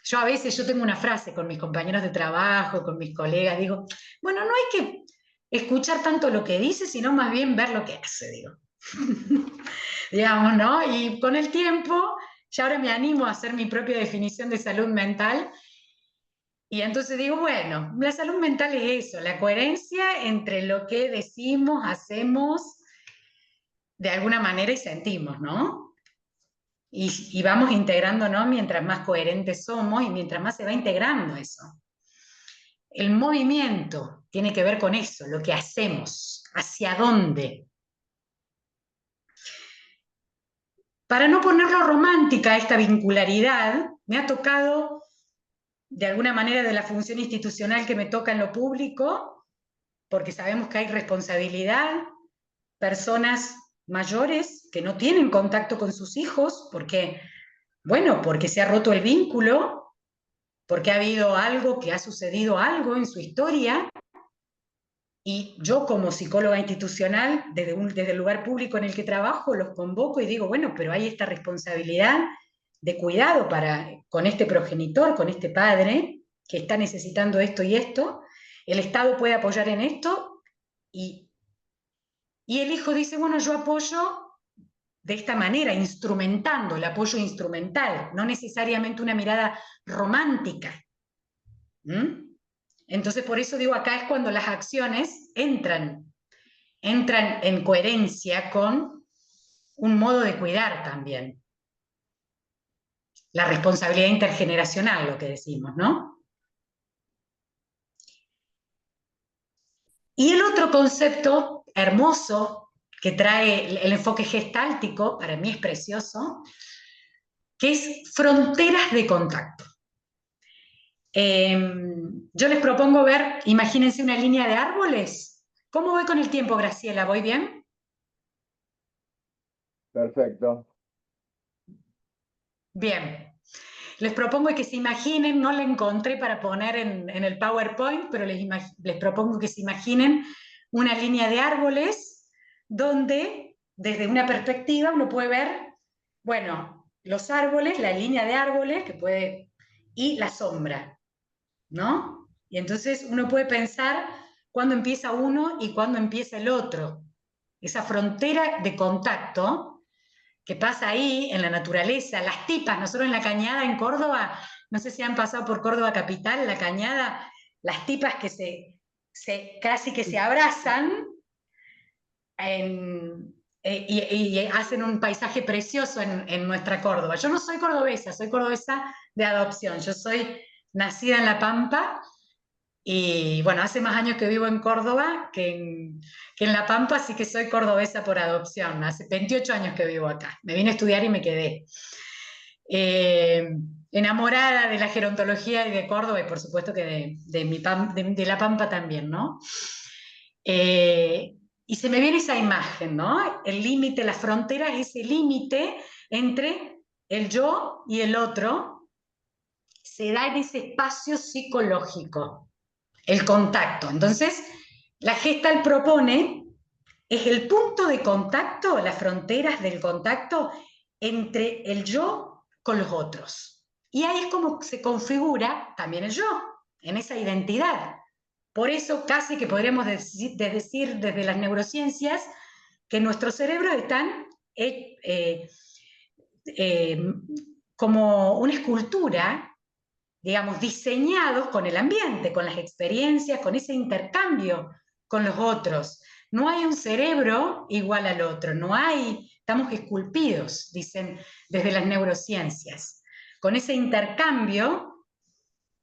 Speaker 3: Yo a veces tengo una frase con mis compañeros de trabajo, con mis colegas, digo, bueno, no hay que escuchar tanto lo que dice, sino más bien ver lo que hace, digo. Digamos, ¿no? Y con el tiempo, ya ahora me animo a hacer mi propia definición de salud mental. Y entonces digo, bueno, la salud mental es eso, la coherencia entre lo que decimos, hacemos, de alguna manera y sentimos, ¿no? Y vamos integrándonos mientras más coherentes somos y mientras más se va integrando eso. El movimiento tiene que ver con eso, lo que hacemos, hacia dónde. Para no ponerlo romántica esta vincularidad, me ha tocado, de alguna manera de la función institucional que me toca en lo público, porque sabemos que hay responsabilidad, personas mayores que no tienen contacto con sus hijos, porque se ha roto el vínculo, porque ha habido algo, que ha sucedido algo en su historia, y yo como psicóloga institucional, desde el lugar público en el que trabajo, los convoco y digo, bueno, pero hay esta responsabilidad de cuidado con este progenitor, con este padre, que está necesitando esto y esto, el Estado puede apoyar en esto, y el hijo dice, bueno, yo apoyo de esta manera, instrumentando, el apoyo instrumental, no necesariamente una mirada romántica. Entonces, por eso digo, acá es cuando las acciones entran en coherencia con un modo de cuidar también. La responsabilidad intergeneracional, lo que decimos, ¿no? Y el otro concepto hermoso que trae el enfoque gestáltico, para mí es precioso, que es fronteras de contacto. Yo les propongo ver, imagínense una línea de árboles. ¿Cómo voy con el tiempo, Graciela? ¿Voy bien?
Speaker 1: Perfecto.
Speaker 3: Bien. Les propongo que se imaginen, no la encontré para poner en el PowerPoint, pero les propongo que se imaginen una línea de árboles donde, desde una perspectiva, uno puede ver, bueno, los árboles, la línea de árboles, y la sombra, ¿no? Y entonces uno puede pensar cuándo empieza uno y cuándo empieza el otro. Esa frontera de contacto que pasa ahí en la naturaleza, las tipas, nosotros en la Cañada en Córdoba, no sé si han pasado por Córdoba capital, la Cañada, las tipas que casi que se abrazan y hacen un paisaje precioso en nuestra Córdoba. Yo no soy cordobesa de adopción, yo soy nacida en La Pampa. Y bueno, hace más años que vivo en Córdoba que en La Pampa, así que soy cordobesa por adopción. Hace 28 años que vivo acá. Me vine a estudiar y me quedé. Enamorada de la gerontología y de Córdoba y por supuesto que de La Pampa también, ¿no? Y se me viene esa imagen, ¿no? El límite, la frontera es ese límite entre el yo y el otro, se da en ese espacio psicológico. el contacto. Entonces, la Gestalt propone, es el punto de contacto, las fronteras del contacto entre el yo con los otros. Y ahí es como se configura también el yo, en esa identidad. Por eso casi que podríamos decir desde las neurociencias que nuestros cerebros están como una escultura, digamos, diseñados con el ambiente, con las experiencias, con ese intercambio con los otros. No hay un cerebro igual al otro, no hay, estamos esculpidos, dicen desde las neurociencias, con ese intercambio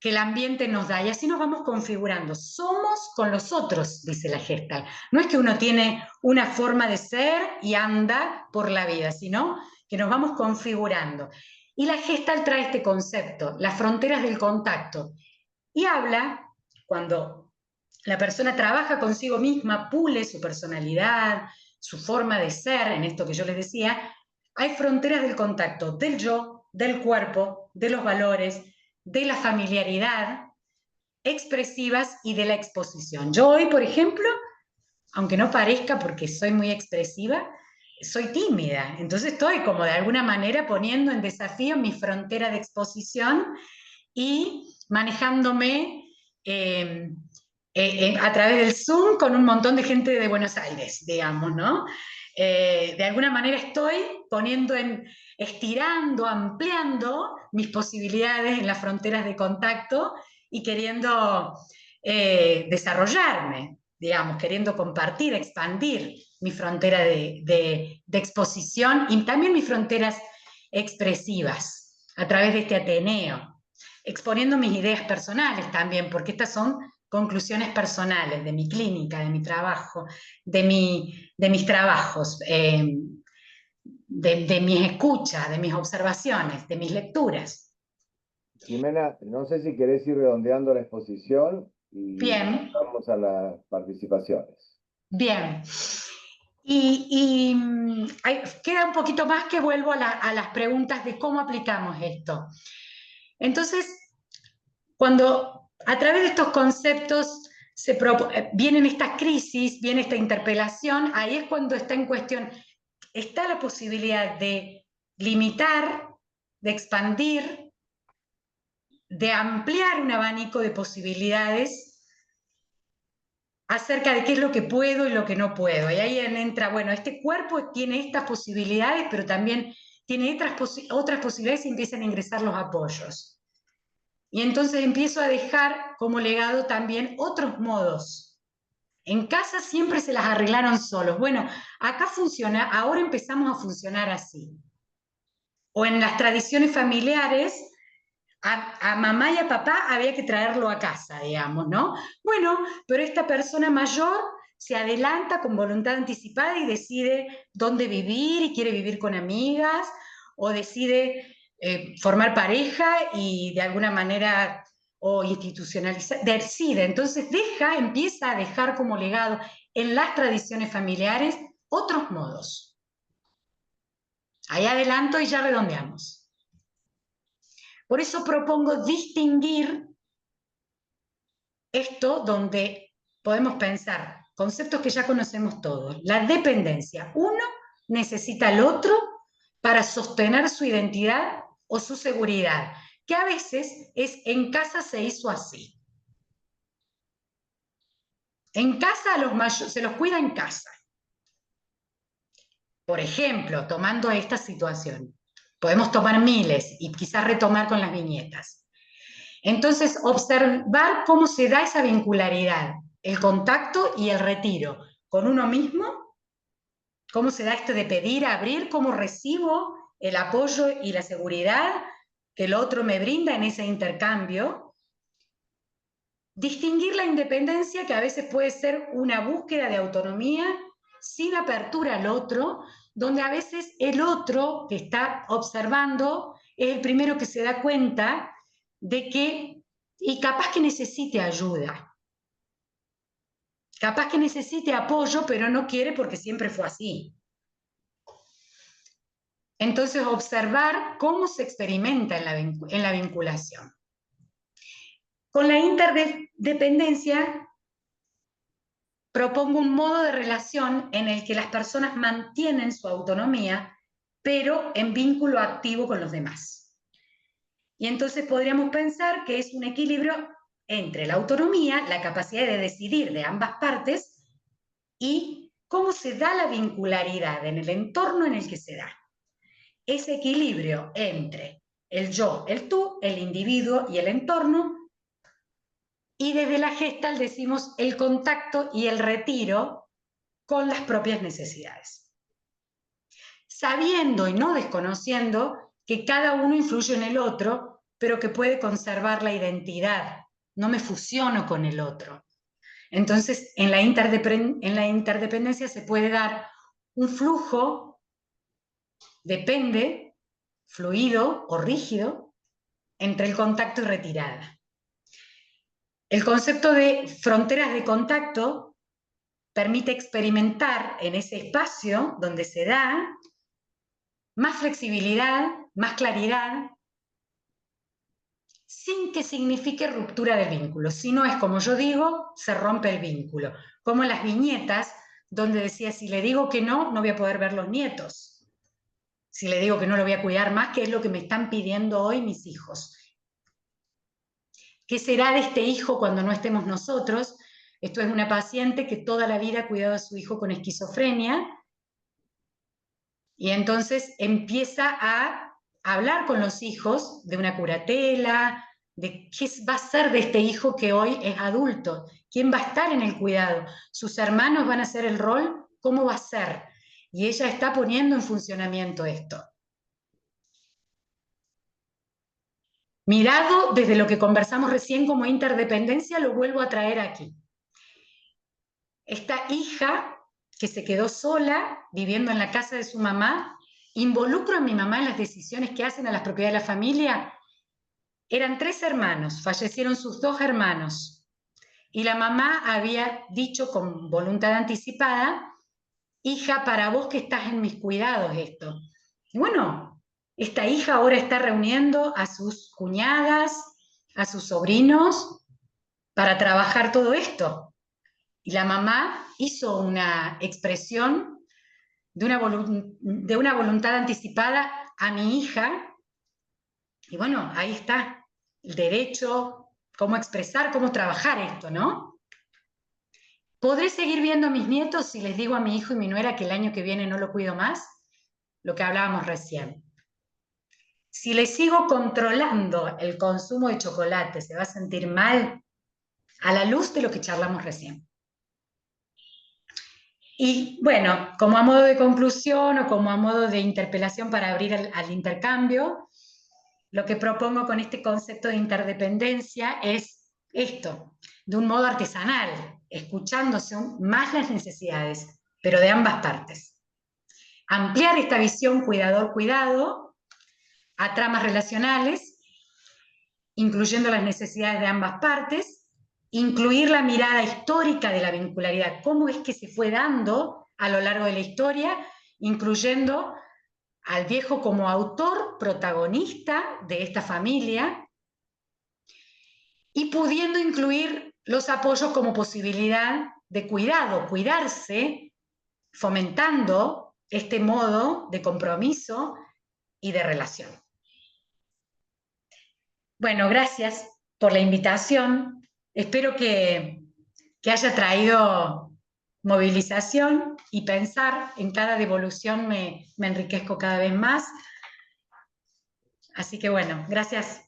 Speaker 3: que el ambiente nos da, y así nos vamos configurando. Somos con los otros, dice la Gestalt. No es que uno tiene una forma de ser y anda por la vida, sino que nos vamos configurando. Y la Gestalt trae este concepto, las fronteras del contacto, y habla, cuando la persona trabaja consigo misma, pule su personalidad, su forma de ser, en esto que yo les decía, hay fronteras del contacto del yo, del cuerpo, de los valores, de la familiaridad expresivas y de la exposición. Yo hoy, por ejemplo, aunque no parezca porque soy muy expresiva, soy tímida, entonces estoy como de alguna manera poniendo en desafío mi frontera de exposición y manejándome a través del Zoom con un montón de gente de Buenos Aires, digamos, ¿no? De alguna manera estoy poniendo estirando, ampliando mis posibilidades en las fronteras de contacto y queriendo desarrollarme, digamos, queriendo compartir, expandir mi frontera de exposición y también mis fronteras expresivas a través de este Ateneo, exponiendo mis ideas personales también, porque estas son conclusiones personales de mi clínica, de mi trabajo, de mis trabajos, de mis escuchas, de mis observaciones, de mis lecturas.
Speaker 1: Jimena, no sé si querés ir redondeando la exposición y
Speaker 3: Bien,
Speaker 1: vamos a las participaciones.
Speaker 3: bien. Queda un poquito más que vuelvo a las preguntas de cómo aplicamos esto. Entonces, cuando a través de estos conceptos vienen estas crisis, viene esta interpelación, ahí es cuando está en cuestión, está la posibilidad de limitar, de expandir, de ampliar un abanico de posibilidades acerca de qué es lo que puedo y lo que no puedo. Y ahí entra, bueno, este cuerpo tiene estas posibilidades, pero también tiene otras posibilidades y empiezan a ingresar los apoyos. Y entonces empiezo a dejar como legado también otros modos. En casa siempre se las arreglaron solos. Bueno, acá funciona, ahora empezamos a funcionar así. O en las tradiciones familiares, a mamá y a papá había que traerlo a casa, digamos, ¿no? Bueno, pero esta persona mayor se adelanta con voluntad anticipada y decide dónde vivir y quiere vivir con amigas, o decide formar pareja y de alguna manera o institucionalizar, decide, entonces empieza a dejar como legado en las tradiciones familiares otros modos. Ahí adelanto y ya redondeamos. Por eso propongo distinguir esto donde podemos pensar conceptos que ya conocemos todos. La dependencia. Uno necesita al otro para sostener su identidad o su seguridad, que a veces en casa se hizo así. En casa se los cuida en casa. Por ejemplo, tomando esta situación, podemos tomar miles y quizás retomar con las viñetas. Entonces, observar cómo se da esa vincularidad, el contacto y el retiro con uno mismo, cómo se da esto de pedir, abrir, cómo recibo el apoyo y la seguridad que el otro me brinda en ese intercambio. Distinguir la independencia, que a veces puede ser una búsqueda de autonomía sin apertura al otro, donde a veces el otro que está observando es el primero que se da cuenta de que, y capaz que necesite ayuda, capaz que necesite apoyo, pero no quiere porque siempre fue así. Entonces, observar cómo se experimenta en la vinculación. Con la interdependencia propongo un modo de relación en el que las personas mantienen su autonomía, pero en vínculo activo con los demás. Y entonces podríamos pensar que es un equilibrio entre la autonomía, la capacidad de decidir de ambas partes, y cómo se da la vincularidad en el entorno en el que se da. Ese equilibrio entre el yo, el tú, el individuo y el entorno. Y desde la Gestalt decimos el contacto y el retiro con las propias necesidades. Sabiendo y no desconociendo que cada uno influye en el otro, pero que puede conservar la identidad. No me fusiono con el otro. Entonces, en la interdependencia se puede dar un flujo, depende, fluido o rígido, entre el contacto y retirada. El concepto de fronteras de contacto permite experimentar en ese espacio donde se da más flexibilidad, más claridad, sin que signifique ruptura del vínculo. Si no es como yo digo, se rompe el vínculo. Como en las viñetas, donde decía, si le digo que no, no voy a poder ver los nietos. Si le digo que no lo voy a cuidar más, que es lo que me están pidiendo hoy mis hijos. ¿Qué será de este hijo cuando no estemos nosotros? Esto es una paciente que toda la vida ha cuidado a su hijo con esquizofrenia, y entonces empieza a hablar con los hijos de una curatela, de qué va a ser de este hijo que hoy es adulto, quién va a estar en el cuidado, sus hermanos van a hacer el rol, cómo va a ser. Y ella está poniendo en funcionamiento esto. Mirado desde lo que conversamos recién como interdependencia, lo vuelvo a traer aquí. Esta hija que se quedó sola, viviendo en la casa de su mamá, ¿involucro a mi mamá en las decisiones que hacen a las propiedades de la familia? Eran 3 hermanos, fallecieron sus 2 hermanos, y la mamá había dicho con voluntad anticipada, hija, para vos que estás en mis cuidados esto. Y bueno, esta hija ahora está reuniendo a sus cuñadas, a sus sobrinos, para trabajar todo esto. Y la mamá hizo una expresión de una voluntad anticipada a mi hija, y bueno, ahí está el derecho, cómo expresar, cómo trabajar esto, ¿no? ¿Podré seguir viendo a mis nietos si les digo a mi hijo y mi nuera que el año que viene no lo cuido más? Lo que hablábamos recién. Si les sigo controlando el consumo de chocolate, ¿se va a sentir mal? A la luz de lo que charlamos recién. Y bueno, como a modo de conclusión o como a modo de interpelación para abrir al intercambio, lo que propongo con este concepto de interdependencia es esto, de un modo artesanal, escuchándose más las necesidades, pero de ambas partes. Ampliar esta visión cuidador-cuidado a tramas relacionales, incluyendo las necesidades de ambas partes, incluir la mirada histórica de la vincularidad, cómo es que se fue dando a lo largo de la historia, incluyendo al viejo como autor protagonista de esta familia, y pudiendo incluir los apoyos como posibilidad de cuidado, cuidarse, fomentando este modo de compromiso y de relación. Bueno, gracias por la invitación. Espero que haya traído movilización y pensar en cada devolución me enriquezco cada vez más. Así que bueno, gracias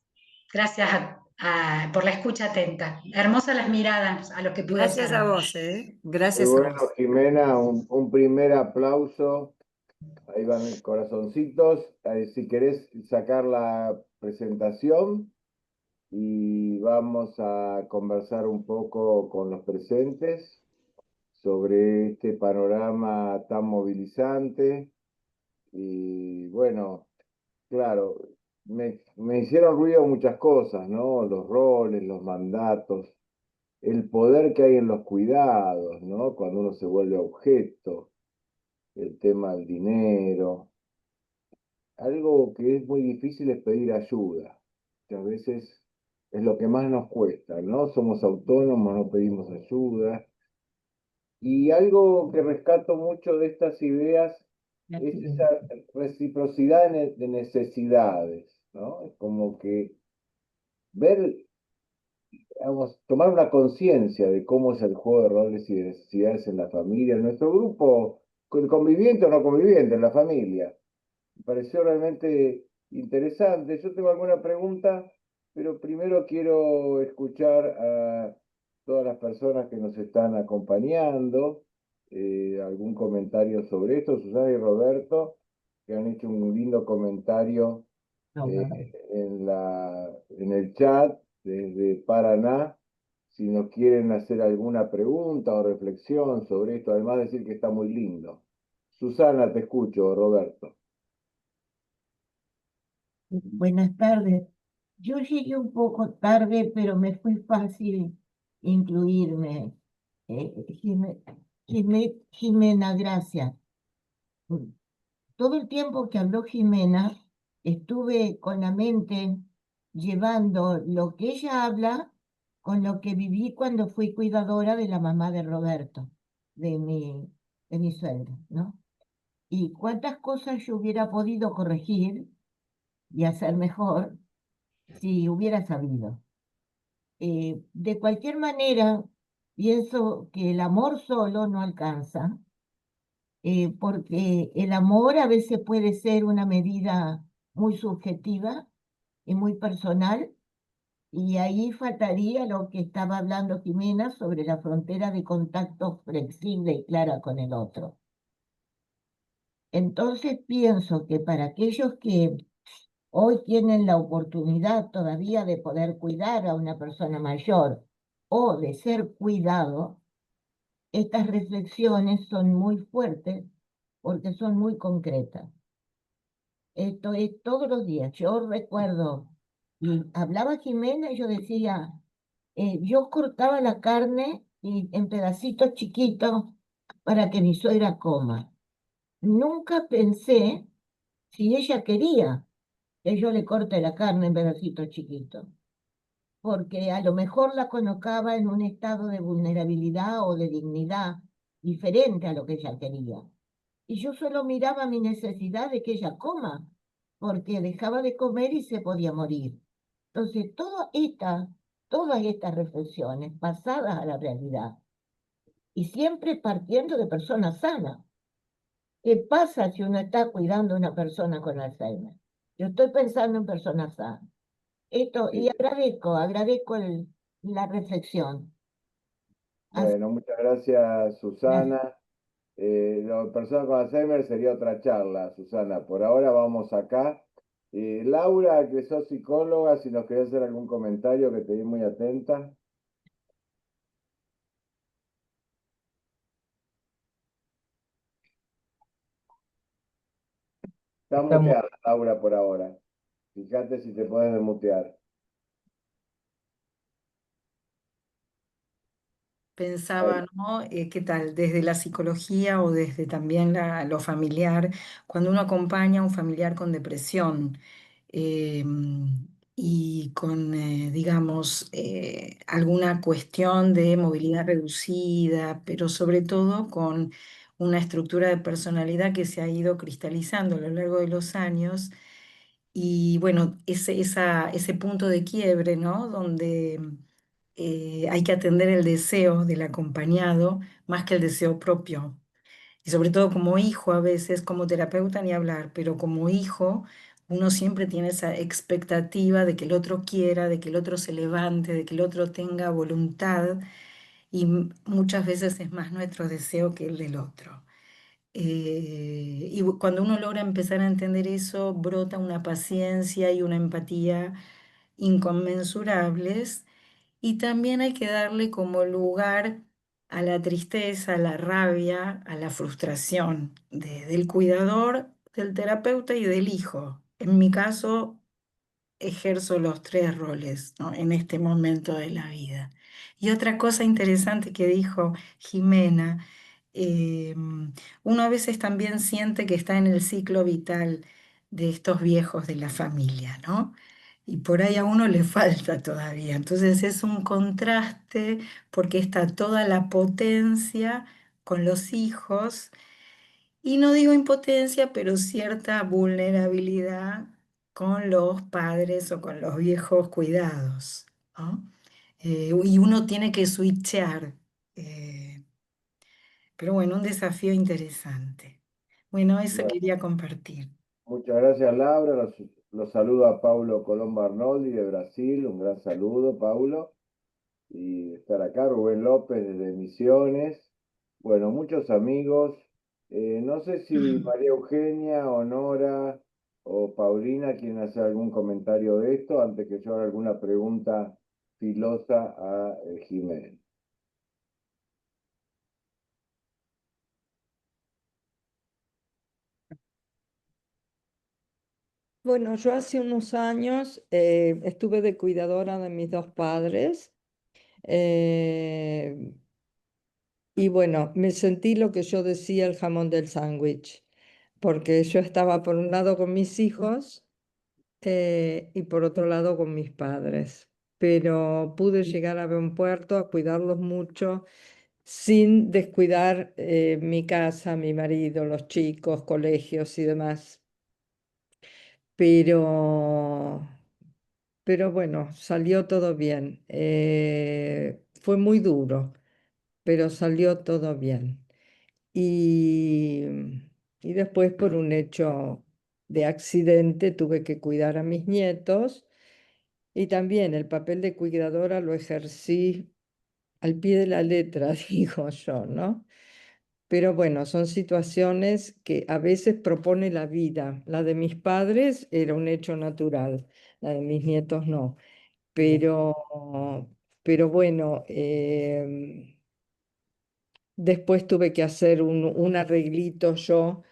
Speaker 3: por la escucha atenta. Hermosas las miradas a los que pude
Speaker 2: Gracias a
Speaker 3: observar.
Speaker 2: vos, ¿eh?
Speaker 1: Muy
Speaker 2: Gracias a
Speaker 1: bueno,
Speaker 2: vos.
Speaker 1: Jimena, un primer aplauso. Ahí van corazoncitos. Si querés sacar la presentación y vamos a conversar un poco con los presentes sobre este panorama tan movilizante. Y bueno, claro, me hicieron ruido muchas cosas, ¿no? Los roles, los mandatos, el poder que hay en los cuidados, ¿no? Cuando uno se vuelve objeto, el tema del dinero. Algo que es muy difícil es pedir ayuda. Que a veces es lo que más nos cuesta, ¿no? Somos autónomos, no pedimos ayuda. Y algo que rescato mucho de estas ideas es esa reciprocidad de necesidades, ¿no? Es como que ver, digamos, tomar una conciencia de cómo es el juego de roles y de necesidades en la familia, en nuestro grupo, conviviente o no conviviente, en la familia. Me pareció realmente interesante. Yo tengo alguna pregunta, pero primero quiero escuchar a todas las personas que nos están acompañando, algún comentario sobre esto, Susana y Roberto, que han hecho un lindo comentario en el chat desde Paraná. Si nos quieren hacer alguna pregunta o reflexión sobre esto, además de decir que está muy lindo. Susana, te escucho, Roberto.
Speaker 5: Buenas tardes. Yo llegué un poco tarde, pero me fue fácil incluirme. Jimena, gracias. Todo el tiempo que habló Jimena, estuve con la mente llevando lo que ella habla con lo que viví cuando fui cuidadora de la mamá de Roberto, de mi suegra, ¿no? Y cuántas cosas yo hubiera podido corregir y hacer mejor si hubiera sabido. De cualquier manera, pienso que el amor solo no alcanza, porque el amor a veces puede ser una medida muy subjetiva y muy personal, y ahí faltaría lo que estaba hablando Jimena sobre la frontera de contacto flexible y clara con el otro. Entonces pienso que para aquellos que hoy tienen la oportunidad todavía de poder cuidar a una persona mayor o de ser cuidado, estas reflexiones son muy fuertes porque son muy concretas. Esto es todos los días. Yo recuerdo, y hablaba Jimena y yo decía, yo cortaba la carne en pedacitos chiquitos para que mi suegra coma. Nunca pensé si ella quería que yo le corte la carne en pedacitos chiquitos, porque a lo mejor la colocaba en un estado de vulnerabilidad o de dignidad diferente a lo que ella quería. Y yo solo miraba mi necesidad de que ella coma, porque dejaba de comer y se podía morir. Entonces, todas estas reflexiones pasadas a la realidad, y siempre partiendo de personas sanas. ¿Qué pasa si uno está cuidando a una persona con Alzheimer? Yo estoy pensando en personas sanas. Y agradezco la reflexión. Así,
Speaker 1: Bueno, muchas gracias,
Speaker 5: gracias.
Speaker 1: Susana. La persona con Alzheimer sería otra charla, Susana. Por ahora vamos acá. Laura, que sos psicóloga, si nos querés hacer algún comentario, que te vi muy atenta. Está
Speaker 6: Estamos,
Speaker 1: muteada, Laura, por ahora. Fíjate si te puedes desmutear.
Speaker 6: pensaba,
Speaker 1: Ahí.
Speaker 6: ¿no? ¿Qué tal? Desde la psicología o desde también lo familiar, cuando uno acompaña a un familiar con depresión eh, y con, digamos, alguna cuestión de movilidad reducida, pero sobre todo con una estructura de personalidad que se ha ido cristalizando a lo largo de los años. Y bueno, ese punto de quiebre, ¿no? Donde hay que atender el deseo del acompañado más que el deseo propio. Y sobre todo como hijo, a veces como terapeuta ni hablar, pero como hijo uno siempre tiene esa expectativa de que el otro quiera, de que el otro se levante, de que el otro tenga voluntad y muchas veces es más nuestro deseo que el del otro. Cuando uno logra empezar a entender eso, brota una paciencia y una empatía inconmensurables y también hay que darle como lugar a la tristeza, a la rabia, a la frustración del cuidador, del terapeuta y del hijo. En mi caso, ejerzo los tres roles, ¿no? En este momento de la vida. Y otra cosa interesante que dijo Jimena, uno a veces también siente que está en el ciclo vital de estos viejos de la familia, ¿no? y por ahí a uno le falta todavía. Entonces es un contraste porque está toda la potencia con los hijos, y no digo impotencia, pero cierta vulnerabilidad con los padres o con los viejos cuidados, ¿no? Y uno tiene que switchear. eh, pero bueno, un desafío interesante. Bueno, eso
Speaker 1: Bueno,
Speaker 6: quería compartir.
Speaker 1: muchas gracias, Laura. Los saludo a Paulo Colombo Arnoldi de Brasil. Un gran saludo, Paulo. Y estar acá, Rubén López desde Misiones. Bueno, muchos amigos. No sé si María Eugenia o Nora o Paulina quieren hacer algún comentario de esto antes que yo haga alguna pregunta filosa a Jiménez.
Speaker 7: Bueno, yo hace unos años estuve de cuidadora de mis dos padres, eh, y bueno, me sentí lo que yo decía el jamón del sándwich, porque yo estaba por un lado con mis hijos y por otro lado con mis padres, pero pude llegar a buen puerto, a cuidarlos mucho sin descuidar mi casa, mi marido, los chicos, colegios y demás. Pero, pero bueno, salió todo bien. Fue muy duro, pero salió todo bien. Y, y después, por un hecho de accidente, tuve que cuidar a mis nietos, y también el papel de cuidadora lo ejercí al pie de la letra, digo yo, ¿no? Pero bueno, son situaciones que a veces propone la vida. La de mis padres era un hecho natural, la de mis nietos no. Pero, pero bueno, después tuve que hacer un arreglito yo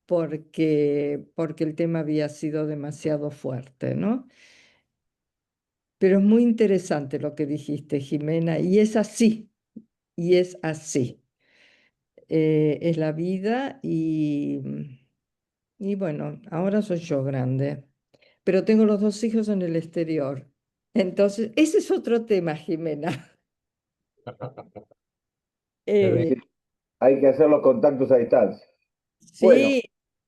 Speaker 7: porque el tema había sido demasiado fuerte, ¿no? Pero es muy interesante lo que dijiste, Jimena, y es así, y es así. Es la vida y bueno, ahora soy yo grande, pero tengo los dos hijos en el exterior. Entonces, ese es otro tema, Jimena. Eh,
Speaker 1: Sí, hay que hacer los contactos a distancia. Bueno,
Speaker 7: sí,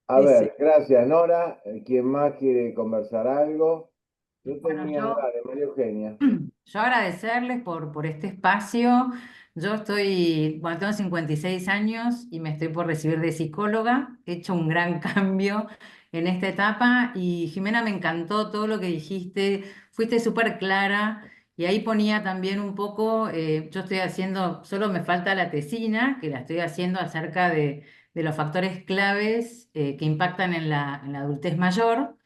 Speaker 1: a
Speaker 7: sí, sí.
Speaker 1: ver, gracias, Nora. ¿Quién más quiere conversar algo? Yo
Speaker 3: Bueno,
Speaker 1: tenía, dale, María Eugenia.
Speaker 3: yo agradecerles por este espacio. Yo estoy, bueno, tengo 56 años y me estoy por recibir de psicóloga. He hecho un gran cambio en esta etapa y Jimena, me encantó todo lo que dijiste. Fuiste súper clara y ahí ponía también un poco, yo estoy haciendo, solo me falta la tesina, que la estoy haciendo acerca de los factores claves que impactan en la adultez mayor.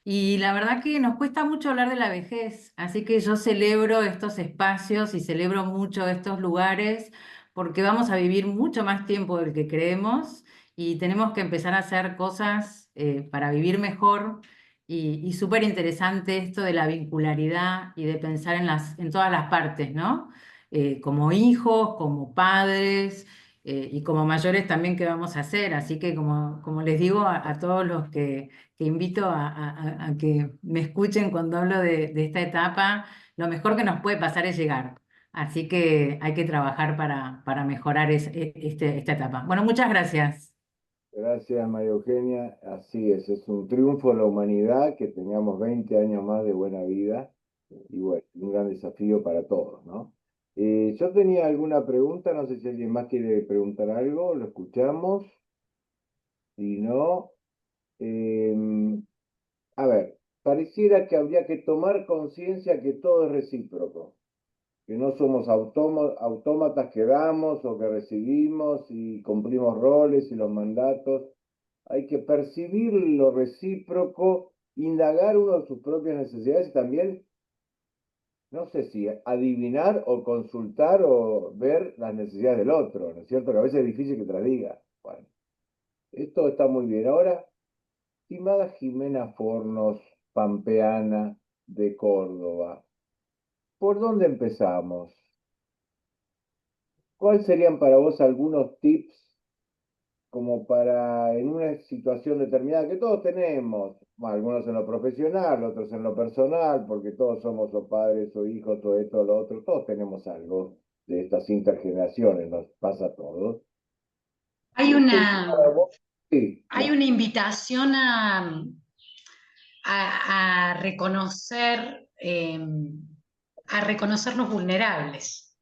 Speaker 3: Y la verdad que nos cuesta mucho hablar de la vejez, así que yo celebro estos espacios y celebro mucho estos lugares porque vamos a vivir mucho más tiempo del que creemos y tenemos que empezar a hacer cosas para vivir mejor. Y súper interesante esto de la vincularidad y de pensar en todas las partes, ¿no? Como hijos, como padres y como mayores también qué vamos a hacer. Así que como les digo a todos los que invito a que me escuchen cuando hablo de esta etapa, lo mejor que nos puede pasar es llegar. Así que hay que trabajar para mejorar esta etapa. Bueno, muchas gracias.
Speaker 1: Gracias, María Eugenia. Así es un triunfo de la humanidad que tengamos 20 años más de buena vida y bueno, un gran desafío para todos, ¿no? Yo tenía alguna pregunta, no sé si alguien más quiere preguntar algo, lo escuchamos. Si no, em, a ver, pareciera que habría que tomar conciencia que todo es recíproco, que no somos autómatas que damos o que recibimos y cumplimos roles y los mandatos. Hay que percibir lo recíproco, indagar uno de sus propias necesidades y también, no sé si adivinar o consultar o ver las necesidades del otro, ¿no es cierto? Que a veces es difícil que te las diga. Bueno, esto está muy bien. Ahora, estimada Jimena Fornos, pampeana de Córdoba, ¿por dónde empezamos? ¿Cuáles serían para vos algunos tips como para en una situación determinada que todos tenemos, bueno, algunos en lo profesional, otros en lo personal, porque todos somos o padres o hijos, todo esto o lo otro, todos tenemos algo de estas intergeneraciones, nos pasa a todos.
Speaker 3: Hay
Speaker 1: Y
Speaker 3: una,
Speaker 1: sí,
Speaker 3: hay una invitación a reconocer, a reconocernos vulnerables.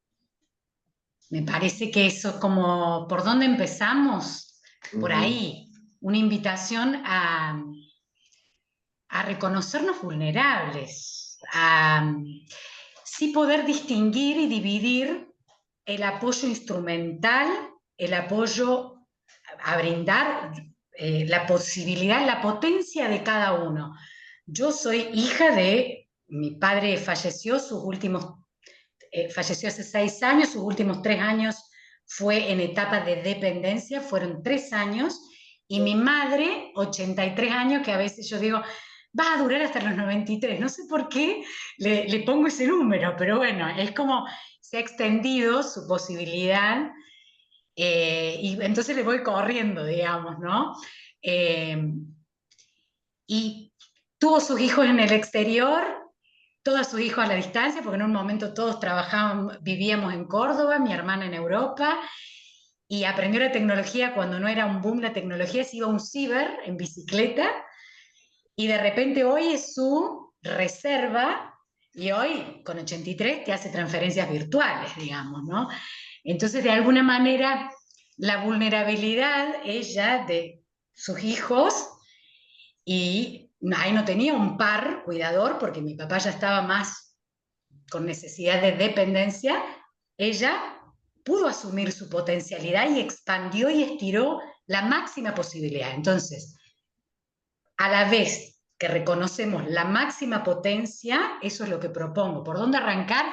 Speaker 3: Me parece que eso es como, ¿por dónde empezamos? Por ahí, una invitación a reconocernos vulnerables, a sí poder distinguir y dividir el apoyo instrumental, el apoyo a brindar la posibilidad, la potencia de cada uno. Yo soy hija de, mi padre falleció, falleció hace 6 años, sus últimos 3 años fue en etapa de dependencia, fueron 3 años, y mi madre, 83 años, que a veces yo digo, va a durar hasta los 93, no sé por qué le pongo ese número, pero bueno, es como se ha extendido su posibilidad, y entonces le voy corriendo, digamos, ¿no? Y tuvo sus hijos en el exterior, todos sus hijos a la distancia, porque en un momento todos trabajábamos, vivíamos en Córdoba, mi hermana en Europa, y aprendió la tecnología cuando no era un boom la tecnología, se iba a un ciber en bicicleta, y de repente hoy es su reserva, y hoy con 83 te hace transferencias virtuales, digamos, ¿no? Entonces, de alguna manera, la vulnerabilidad es ya de sus hijos, y ahí no tenía un par cuidador, porque mi papá ya estaba más con necesidad de dependencia, ella pudo asumir su potencialidad y expandió y estiró la máxima posibilidad. Entonces, a la vez que reconocemos la máxima potencia, eso es lo que propongo. ¿Por dónde arrancar?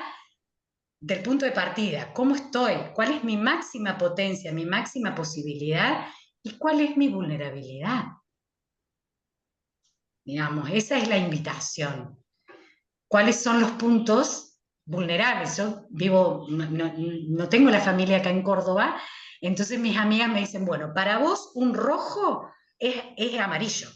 Speaker 3: Del punto de partida. ¿Cómo estoy? ¿Cuál es mi máxima potencia, mi máxima posibilidad? ¿Y cuál es mi vulnerabilidad? Digamos, esa es la invitación. ¿Cuáles son los puntos vulnerables? Yo vivo, no tengo la familia acá en Córdoba, entonces mis amigas me dicen, bueno, para vos un rojo es amarillo.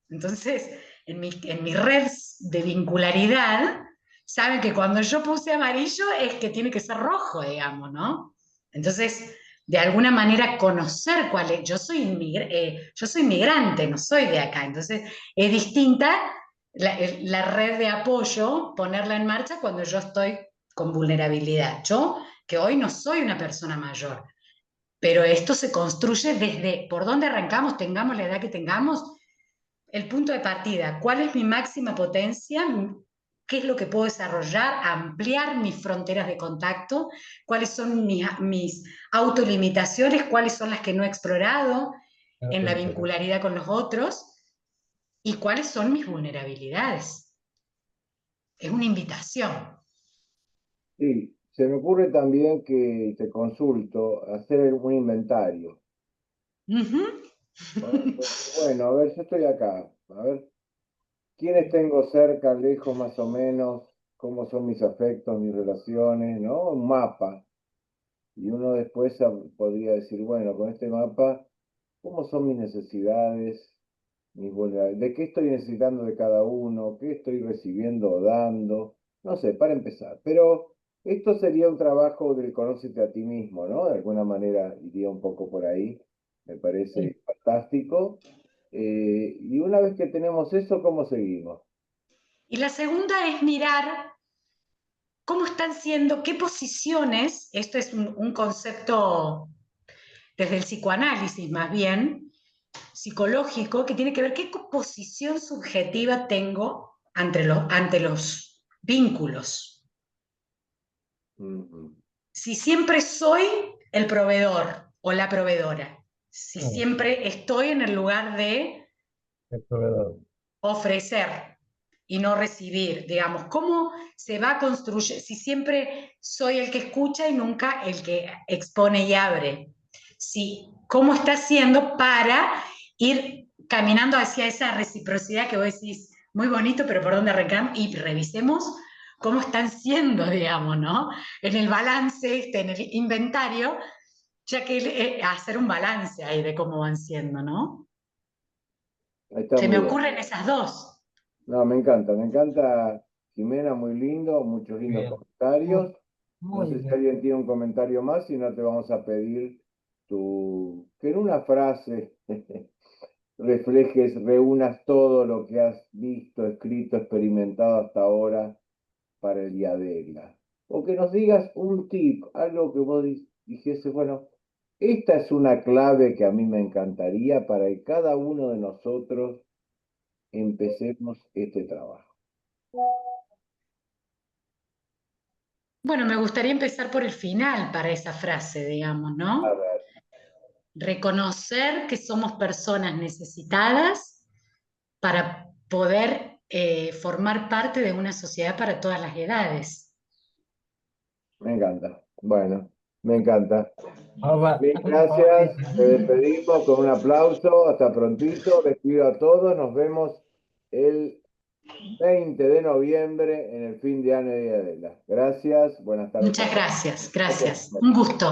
Speaker 3: Entonces, en mi red de vincularidad, saben que cuando yo puse amarillo es que tiene que ser rojo, digamos, ¿no? Entonces, de alguna manera conocer cuál es. Yo soy inmigrante, no soy de acá, entonces es distinta la red de apoyo, ponerla en marcha cuando yo estoy con vulnerabilidad. Yo, que hoy no soy una persona mayor, pero esto se construye desde por dónde arrancamos, tengamos la edad que tengamos, el punto de partida, cuál es mi máxima potencia, qué es lo que puedo desarrollar, ampliar mis fronteras de contacto, cuáles son mis autolimitaciones, cuáles son las que no he explorado en la vincularidad con los otros, y cuáles son mis vulnerabilidades. Es una invitación.
Speaker 1: Sí, se me ocurre también que te consulto hacer un inventario. Bueno, a ver, yo estoy acá. A ver, ¿quiénes tengo cerca, lejos, más o menos? ¿Cómo son mis afectos, mis relaciones? ¿No? Un mapa. Y uno después podría decir, bueno, con este mapa, ¿cómo son mis necesidades, mis vulnerabilidades? ¿De qué estoy necesitando de cada uno? ¿Qué estoy recibiendo o dando? No sé, para empezar. Pero esto sería un trabajo del conócete a ti mismo, ¿no? De alguna manera iría un poco por ahí. Me parece fantástico. Y una vez que tenemos eso, ¿cómo seguimos?
Speaker 3: Y la segunda es mirar cómo están siendo, qué posiciones, esto es un concepto desde el psicoanálisis más bien, psicológico, que tiene que ver qué posición subjetiva tengo ante los vínculos. Si siempre soy el proveedor o la proveedora, si siempre estoy en el lugar de ofrecer y no recibir, digamos, ¿cómo se va a construir? Si siempre soy el que escucha y nunca el que expone y abre. Sí, ¿cómo está haciendo para ir caminando hacia esa reciprocidad que vos decís, muy bonito, pero por dónde arrancamos? Y revisemos cómo están siendo, digamos, ¿no? En el balance, en el inventario, ya que hacer un balance ahí de cómo van siendo, ¿no?
Speaker 1: Está
Speaker 3: Se
Speaker 1: muy
Speaker 3: me
Speaker 1: bueno.
Speaker 3: ocurren esas dos.
Speaker 1: No, me encanta, Jimena, muy lindo, muchos lindos comentarios. No
Speaker 5: Muy
Speaker 1: sé si
Speaker 5: bien.
Speaker 1: alguien tiene un comentario más, si no te vamos a pedir que en una frase reúnas todo lo que has visto, escrito, experimentado hasta ahora para el Yadela. O que nos digas un tip, algo que vos dijese, bueno, esta es una clave que a mí me encantaría para que cada uno de nosotros empecemos este trabajo.
Speaker 3: Bueno, me gustaría empezar por el final para esa frase, digamos,
Speaker 1: A
Speaker 3: ¿no?
Speaker 1: ver,
Speaker 3: Reconocer que somos personas necesitadas para poder formar parte de una sociedad para todas las edades.
Speaker 1: me encanta. Bueno, me encanta.
Speaker 5: Ahora,
Speaker 1: Mil gracias. Te despedimos con un aplauso. Hasta prontito. Les pido a todos. Nos vemos el 20 de noviembre en el fin de año de Adela. Gracias. Buenas tardes.
Speaker 3: Muchas gracias, gracias. Un gusto.